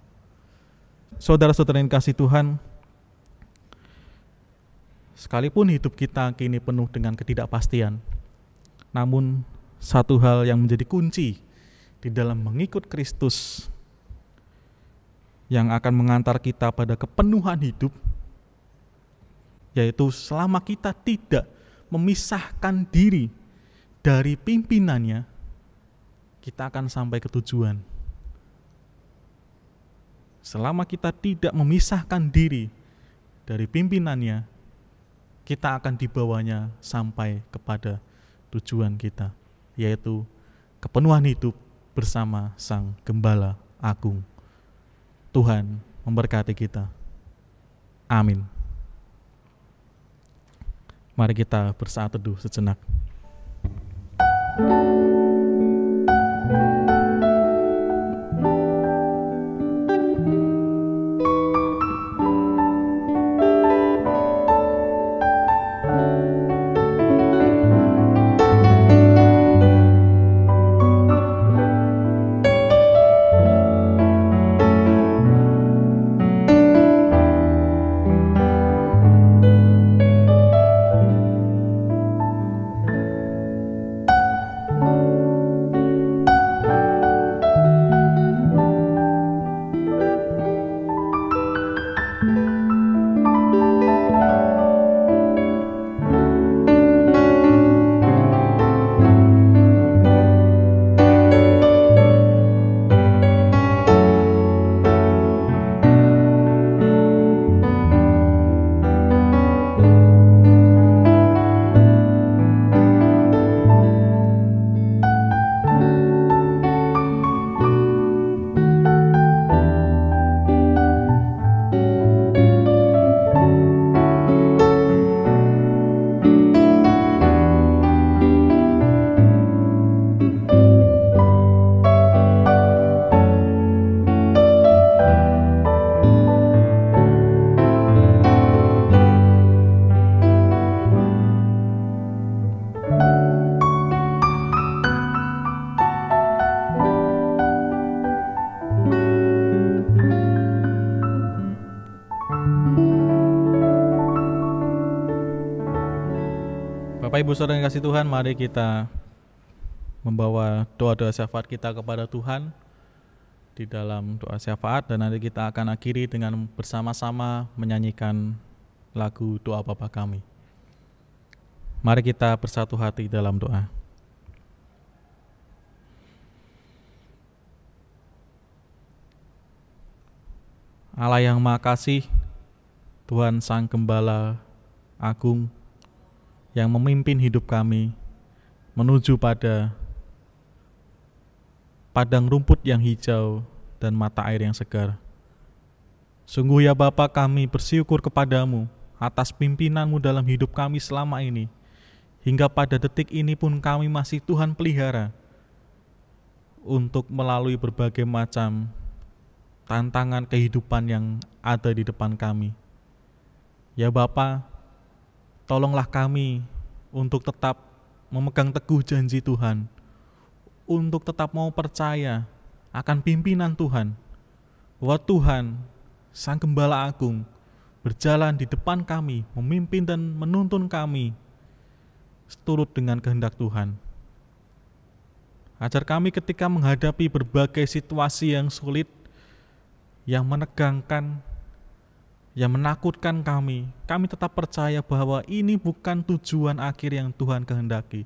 Saudara-saudara yang kasih Tuhan, sekalipun hidup kita kini penuh dengan ketidakpastian, namun satu hal yang menjadi kunci di dalam mengikut Kristus yang akan mengantar kita pada kepenuhan hidup, yaitu selama kita tidak memisahkan diri dari pimpinannya, kita akan sampai ke tujuan. Selama kita tidak memisahkan diri dari pimpinannya, kita akan dibawanya sampai kepada tujuan kita, yaitu kepenuhan hidup bersama Sang Gembala Agung. Tuhan memberkati kita. Amin. Mari kita bersaat teduh sejenak. Bapak Ibu Saudara yang kasih Tuhan, mari kita membawa doa-doa syafaat kita kepada Tuhan di dalam doa syafaat, dan nanti kita akan akhiri dengan bersama-sama menyanyikan lagu doa Bapa Kami. Mari kita bersatu hati dalam doa. Allah yang Maha Kasih, Tuhan Sang Gembala Agung, yang memimpin hidup kami menuju pada padang rumput yang hijau dan mata air yang segar. Sungguh ya Bapa, kami bersyukur kepadamu atas pimpinanmu dalam hidup kami selama ini. Hingga pada detik ini pun kami masih Tuhan pelihara untuk melalui berbagai macam tantangan kehidupan yang ada di depan kami. Ya Bapa, tolonglah kami untuk tetap memegang teguh janji Tuhan, untuk tetap mau percaya akan pimpinan Tuhan, bahwa Tuhan, Sang Gembala Agung, berjalan di depan kami, memimpin dan menuntun kami seturut dengan kehendak Tuhan. Ajar kami ketika menghadapi berbagai situasi yang sulit, yang menegangkan, yang menakutkan kami tetap percaya bahwa ini bukan tujuan akhir yang Tuhan kehendaki.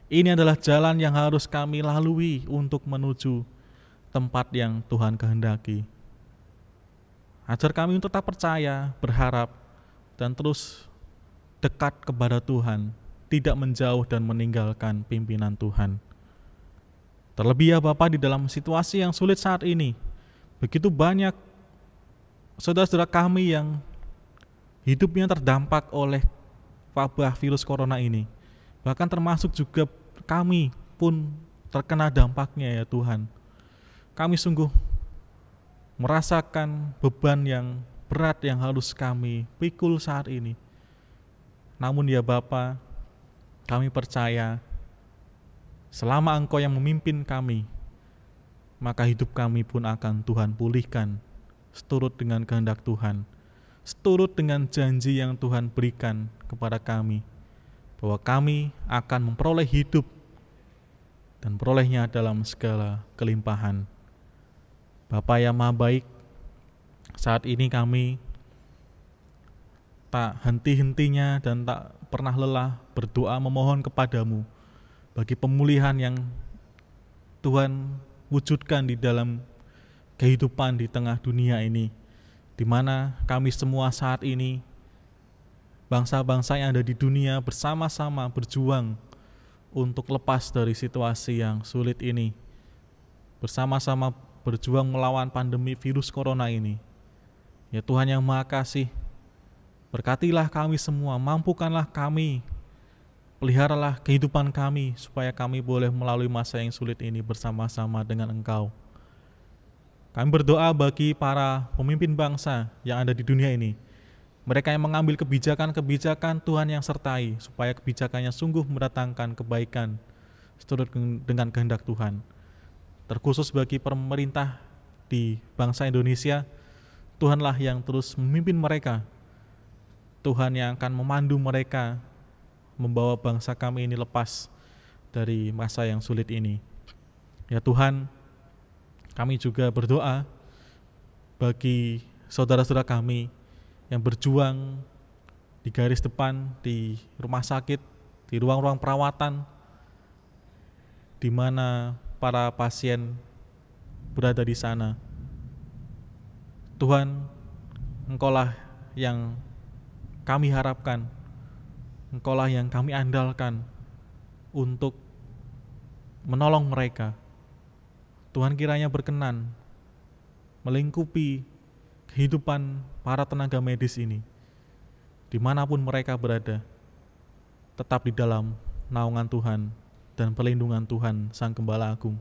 Ini adalah jalan yang harus kami lalui untuk menuju tempat yang Tuhan kehendaki. Ajar kami untuk tetap percaya, berharap, dan terus dekat kepada Tuhan, tidak menjauh dan meninggalkan pimpinan Tuhan. Terlebih ya Bapa, di dalam situasi yang sulit saat ini, begitu banyak saudara-saudara kami yang hidupnya terdampak oleh wabah virus corona ini. Bahkan termasuk juga kami pun terkena dampaknya ya Tuhan. Kami sungguh merasakan beban yang berat yang harus kami pikul saat ini. Namun ya Bapa, kami percaya selama Engkau yang memimpin kami, maka hidup kami pun akan Tuhan pulihkan seturut dengan kehendak Tuhan, seturut dengan janji yang Tuhan berikan kepada kami, bahwa kami akan memperoleh hidup dan perolehnya dalam segala kelimpahan. Bapa yang Maha Baik, saat ini kami tak henti-hentinya dan tak pernah lelah berdoa memohon kepadamu bagi pemulihan yang Tuhan wujudkan di dalam kehidupan di tengah dunia ini, di mana kami semua saat ini, bangsa-bangsa yang ada di dunia bersama-sama berjuang untuk lepas dari situasi yang sulit ini, bersama-sama berjuang melawan pandemi virus corona ini. Ya Tuhan yang Maha Kasih, berkatilah kami semua, mampukanlah kami, peliharalah kehidupan kami, supaya kami boleh melalui masa yang sulit ini bersama-sama dengan Engkau. Kami berdoa bagi para pemimpin bangsa yang ada di dunia ini, mereka yang mengambil kebijakan-kebijakan Tuhan yang sertai, supaya kebijakannya sungguh mendatangkan kebaikan seturut dengan kehendak Tuhan. Terkhusus bagi pemerintah di bangsa Indonesia, Tuhanlah yang terus memimpin mereka, Tuhan yang akan memandu mereka, membawa bangsa kami ini lepas dari masa yang sulit ini. Ya Tuhan, kami juga berdoa bagi saudara-saudara kami yang berjuang di garis depan, di rumah sakit, di ruang-ruang perawatan, di mana para pasien berada di sana. Tuhan, Engkaulah yang kami harapkan, Engkaulah yang kami andalkan untuk menolong mereka. Tuhan kiranya berkenan melingkupi kehidupan para tenaga medis ini, dimanapun mereka berada, tetap di dalam naungan Tuhan dan perlindungan Tuhan Sang Gembala Agung.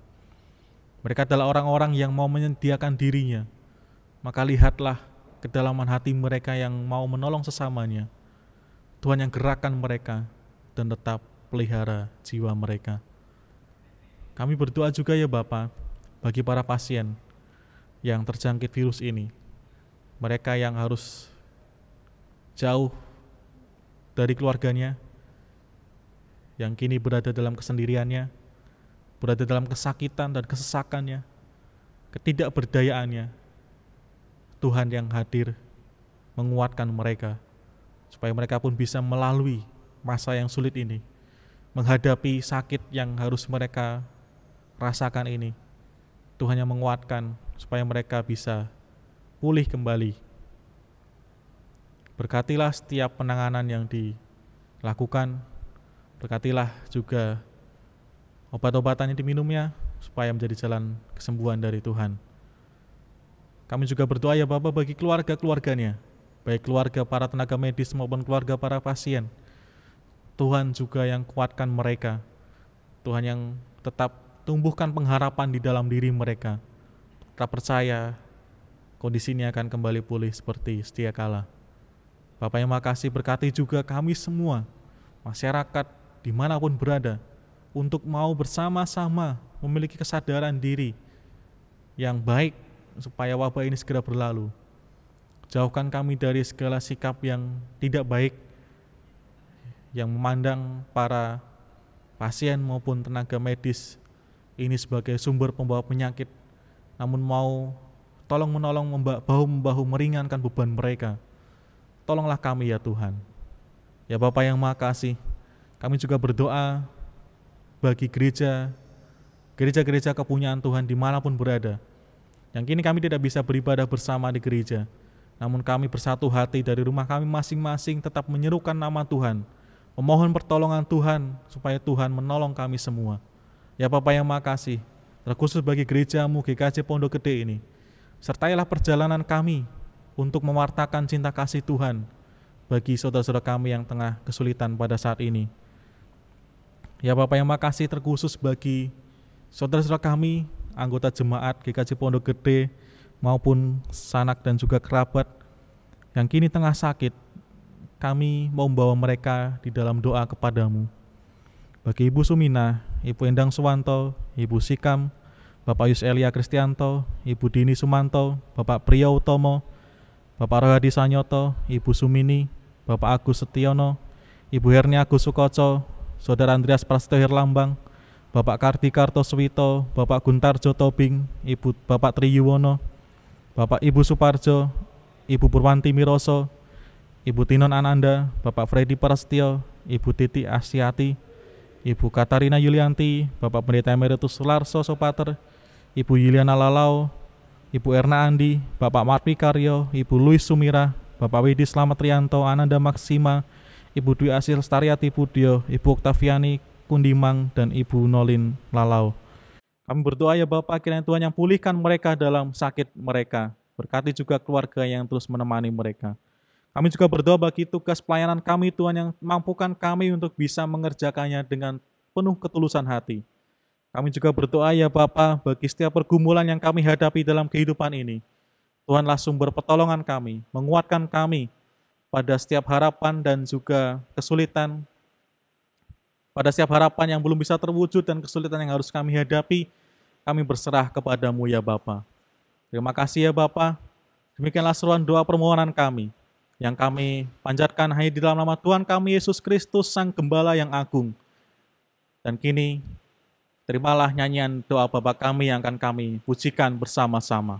Mereka adalah orang-orang yang mau menyediakan dirinya, maka lihatlah kedalaman hati mereka yang mau menolong sesamanya. Tuhan yang gerakkan mereka dan tetap pelihara jiwa mereka. Kami berdoa juga ya Bapa, bagi para pasien yang terjangkit virus ini, mereka yang harus jauh dari keluarganya, yang kini berada dalam kesendiriannya, berada dalam kesakitan dan kesesakannya, ketidakberdayaannya. Tuhan yang hadir menguatkan mereka, supaya mereka pun bisa melalui masa yang sulit ini, menghadapi sakit yang harus mereka rasakan ini. Tuhan yang menguatkan supaya mereka bisa pulih kembali. Berkatilah setiap penanganan yang dilakukan, berkatilah juga obat-obatan yang diminumnya, supaya menjadi jalan kesembuhan dari Tuhan. Kami juga berdoa ya Bapa bagi keluarga-keluarganya, baik keluarga para tenaga medis maupun keluarga para pasien. Tuhan juga yang kuatkan mereka, Tuhan yang tetap tumbuhkan pengharapan di dalam diri mereka, tetap percaya kondisi ini akan kembali pulih seperti setia kala. Bapa yang makasih, berkati juga kami semua, masyarakat dimanapun berada, untuk mau bersama-sama memiliki kesadaran diri yang baik, supaya wabah ini segera berlalu. Jauhkan kami dari segala sikap yang tidak baik, yang memandang para pasien maupun tenaga medis ini sebagai sumber pembawa penyakit, namun mau tolong-menolong, bahu-membahu meringankan beban mereka. Tolonglah kami ya Tuhan. Ya Bapa yang Maha Kasih, kami juga berdoa bagi gereja-gereja kepunyaan Tuhan dimanapun berada, yang kini kami tidak bisa beribadah bersama di gereja, Namun kami bersatu hati dari rumah kami masing-masing tetap menyerukan nama Tuhan, memohon pertolongan Tuhan supaya Tuhan menolong kami semua. Ya Bapa yang makasih, terkhusus bagi gerejamu GKJ Pondok Gede ini, sertailah perjalanan kami untuk mewartakan cinta kasih Tuhan bagi saudara-saudara kami yang tengah kesulitan pada saat ini. Ya Bapa yang makasih, terkhusus bagi saudara-saudara kami, anggota jemaat GKJ Pondok Gede maupun sanak dan juga kerabat yang kini tengah sakit, kami mau membawa mereka di dalam doa kepadamu. Bagi Ibu Sumina, Ibu Endang Suwanto, Ibu Sikam, Bapak Yus Elia Kristianto, Ibu Dini Sumanto, Bapak Priyo Utomo, Bapak Rohadi Sanyoto, Ibu Sumini, Bapak Agus Setiono, Ibu Herni Agus Sukoco, Saudara Andreas Prasetyo Herlambang, Bapak Kardi Kartoswito, Bapak Guntarjo Tobing, Bapak Triyuwono, Bapak Ibu Suparjo, Ibu Purwanti Miroso, Ibu Tinon Ananda, Bapak Freddy Prasetyo, Ibu Titi Asyati, Ibu Katarina Yulianti, Bapak Pendeta Emeritus Sularso Sopater, Ibu Yuliana Lalau, Ibu Erna Andi, Bapak Marpi Karyo, Ibu Luis Sumira, Bapak Widi Slamet Rianto, Ananda Maksima, Ibu Dwi Asil Stariati Pudyo, Ibu Oktaviani Kundimang, dan Ibu Nolin Lalau. Kami berdoa ya Bapak, kiranya Tuhan yang pulihkan mereka dalam sakit mereka. Berkati juga keluarga yang terus menemani mereka. Kami juga berdoa bagi tugas pelayanan kami Tuhan, yang mampukan kami untuk bisa mengerjakannya dengan penuh ketulusan hati. Kami juga berdoa ya Bapa, bagi setiap pergumulan yang kami hadapi dalam kehidupan ini. Tuhanlah sumber pertolongan kami, menguatkan kami pada setiap harapan dan juga kesulitan, pada setiap harapan yang belum bisa terwujud dan kesulitan yang harus kami hadapi, kami berserah kepadamu ya Bapa. Terima kasih ya Bapa. Demikianlah seruan doa permohonan kami, yang kami panjatkan hanya di dalam nama Tuhan kami Yesus Kristus, Sang Gembala yang agung. Dan kini, terimalah nyanyian doa Bapa kami yang akan kami pujikan bersama-sama.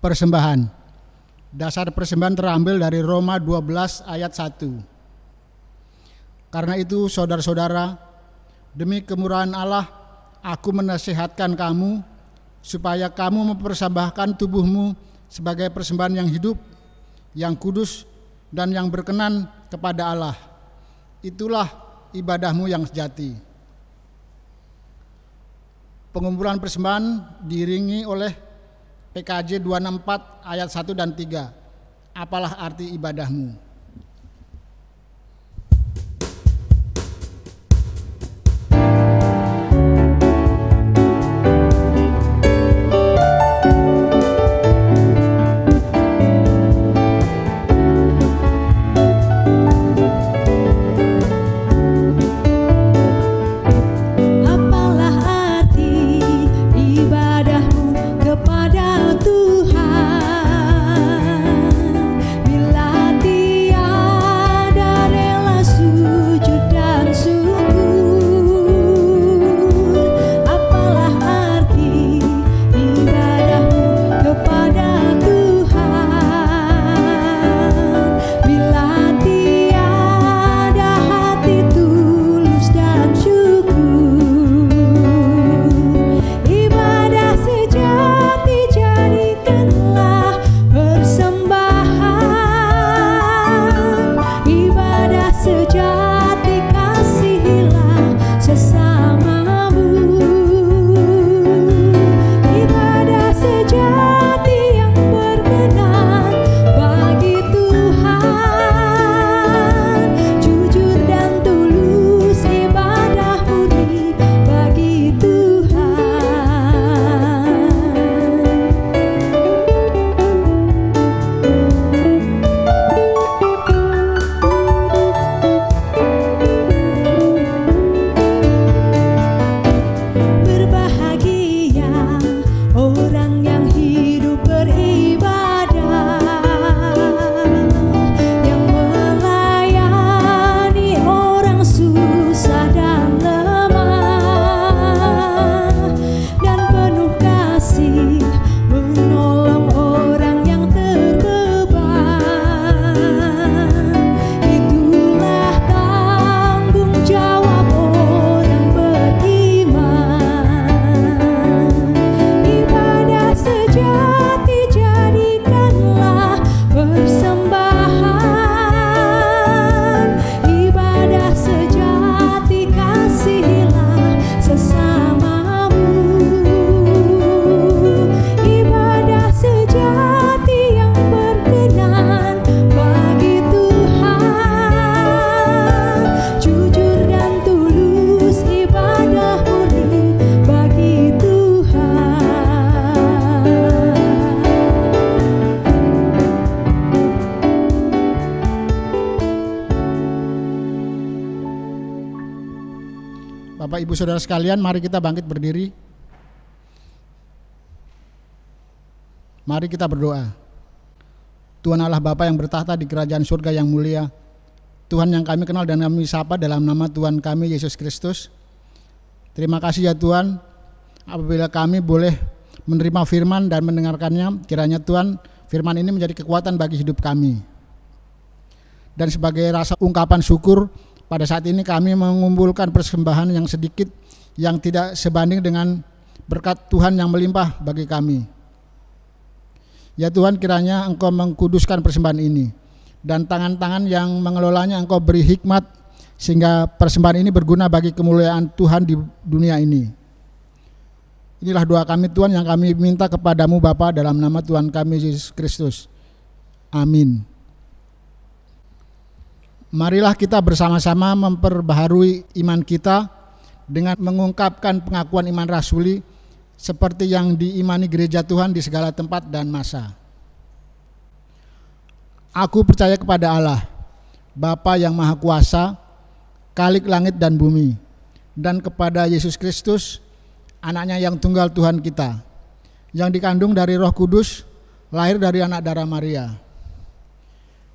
persembahan. Dasar persembahan terambil dari Roma 12 ayat 1. Karena itu saudara-saudara, demi kemurahan Allah, aku menasihatkan kamu supaya kamu mempersembahkan tubuhmu sebagai persembahan yang hidup, yang kudus, dan yang berkenan kepada Allah. Itulah ibadahmu yang sejati. Pengumpulan persembahan diiringi oleh PKJ 264 ayat 1 dan 3. Apalah arti ibadahmu? Bapak Ibu Saudara sekalian, mari kita bangkit berdiri. Mari kita berdoa. Tuhan Allah Bapa yang bertahta di kerajaan surga yang mulia, Tuhan yang kami kenal dan kami sapa dalam nama Tuhan kami Yesus Kristus. Terima kasih ya Tuhan, apabila kami boleh menerima firman dan mendengarkannya, kiranya Tuhan firman ini menjadi kekuatan bagi hidup kami. Dan sebagai rasa ungkapan syukur, pada saat ini kami mengumpulkan persembahan yang sedikit yang tidak sebanding dengan berkat Tuhan yang melimpah bagi kami. Ya Tuhan, kiranya Engkau mengkuduskan persembahan ini, dan tangan-tangan yang mengelolanya Engkau beri hikmat, sehingga persembahan ini berguna bagi kemuliaan Tuhan di dunia ini. Inilah doa kami Tuhan yang kami minta kepadamu Bapa dalam nama Tuhan kami Yesus Kristus. Amin. Marilah kita bersama-sama memperbaharui iman kita dengan mengungkapkan pengakuan iman rasuli seperti yang diimani gereja Tuhan di segala tempat dan masa. Aku percaya kepada Allah, Bapa yang Maha Kuasa, Khalik langit dan bumi, dan kepada Yesus Kristus, anaknya yang tunggal Tuhan kita, yang dikandung dari Roh Kudus, lahir dari anak darah Maria,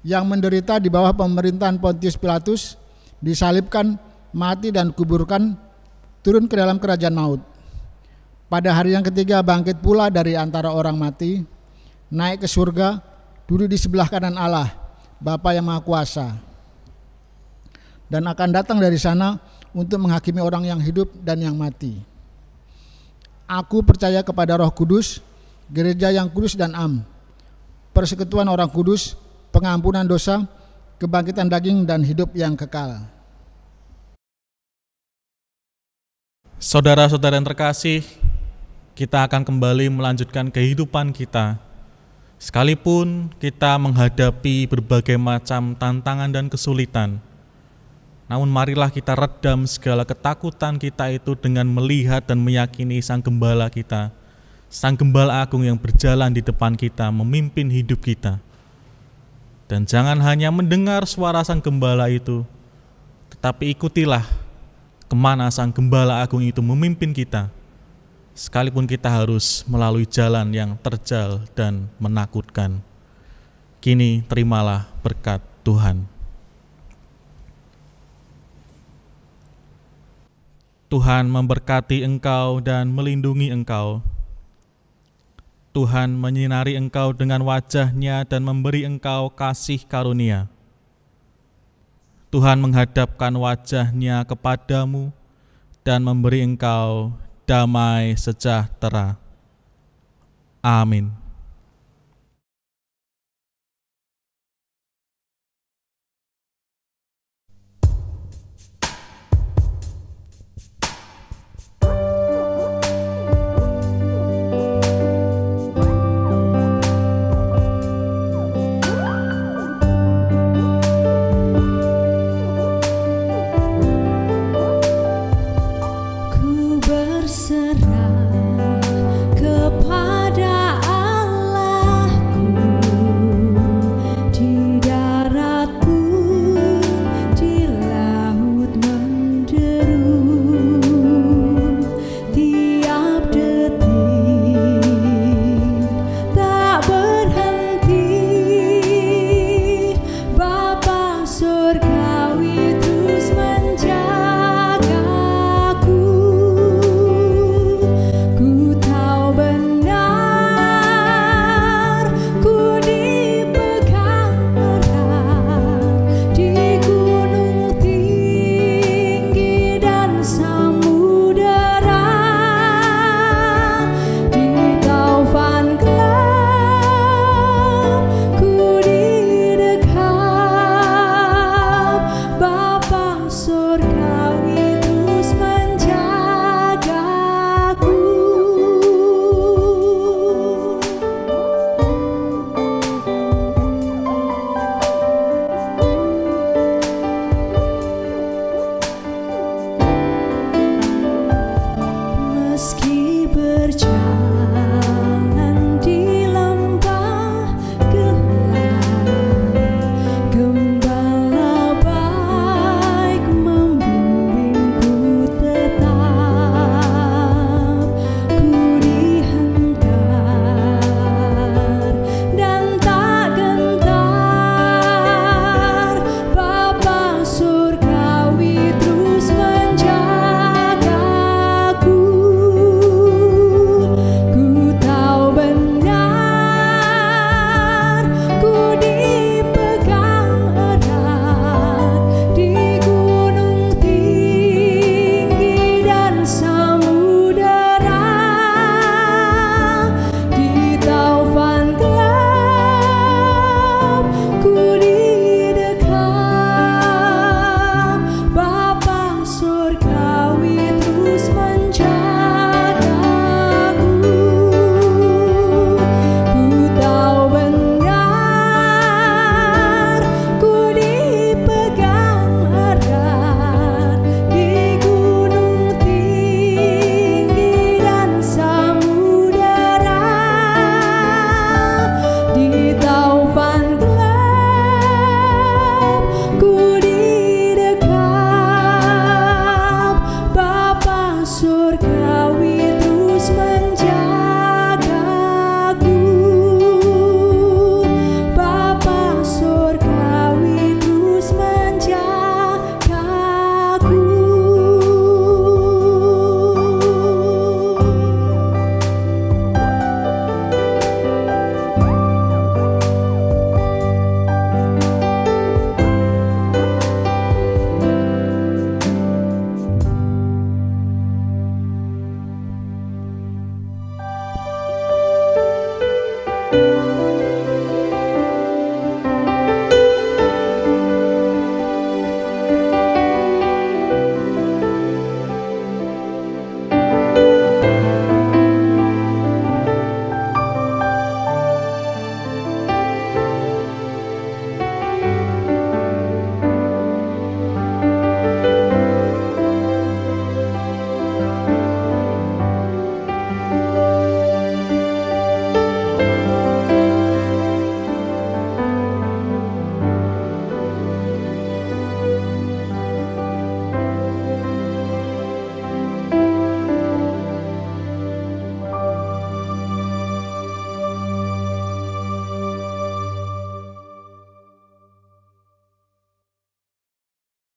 yang menderita di bawah pemerintahan Pontius Pilatus, disalibkan, mati dan kuburkan, turun ke dalam kerajaan maut. Pada hari yang ketiga bangkit pula dari antara orang mati, naik ke surga, duduk di sebelah kanan Allah, Bapa yang Maha Kuasa, dan akan datang dari sana untuk menghakimi orang yang hidup dan yang mati. Aku percaya kepada Roh Kudus, gereja yang kudus dan am, persekutuan orang kudus, pengampunan dosa, kebangkitan daging dan hidup yang kekal. Saudara-saudara yang terkasih, kita akan kembali melanjutkan kehidupan kita. Sekalipun kita menghadapi berbagai macam tantangan dan kesulitan, namun marilah kita redam segala ketakutan kita itu dengan melihat dan meyakini Sang Gembala kita, Sang Gembala Agung yang berjalan di depan kita, memimpin hidup kita. Dan jangan hanya mendengar suara Sang Gembala itu, tetapi ikutilah kemana Sang Gembala Agung itu memimpin kita, sekalipun kita harus melalui jalan yang terjal dan menakutkan. Kini terimalah berkat Tuhan. Tuhan memberkati engkau dan melindungi engkau. Tuhan menyinari engkau dengan wajah-Nya dan memberi engkau kasih karunia. Tuhan menghadapkan wajah-Nya kepadamu dan memberi engkau damai sejahtera. Amin.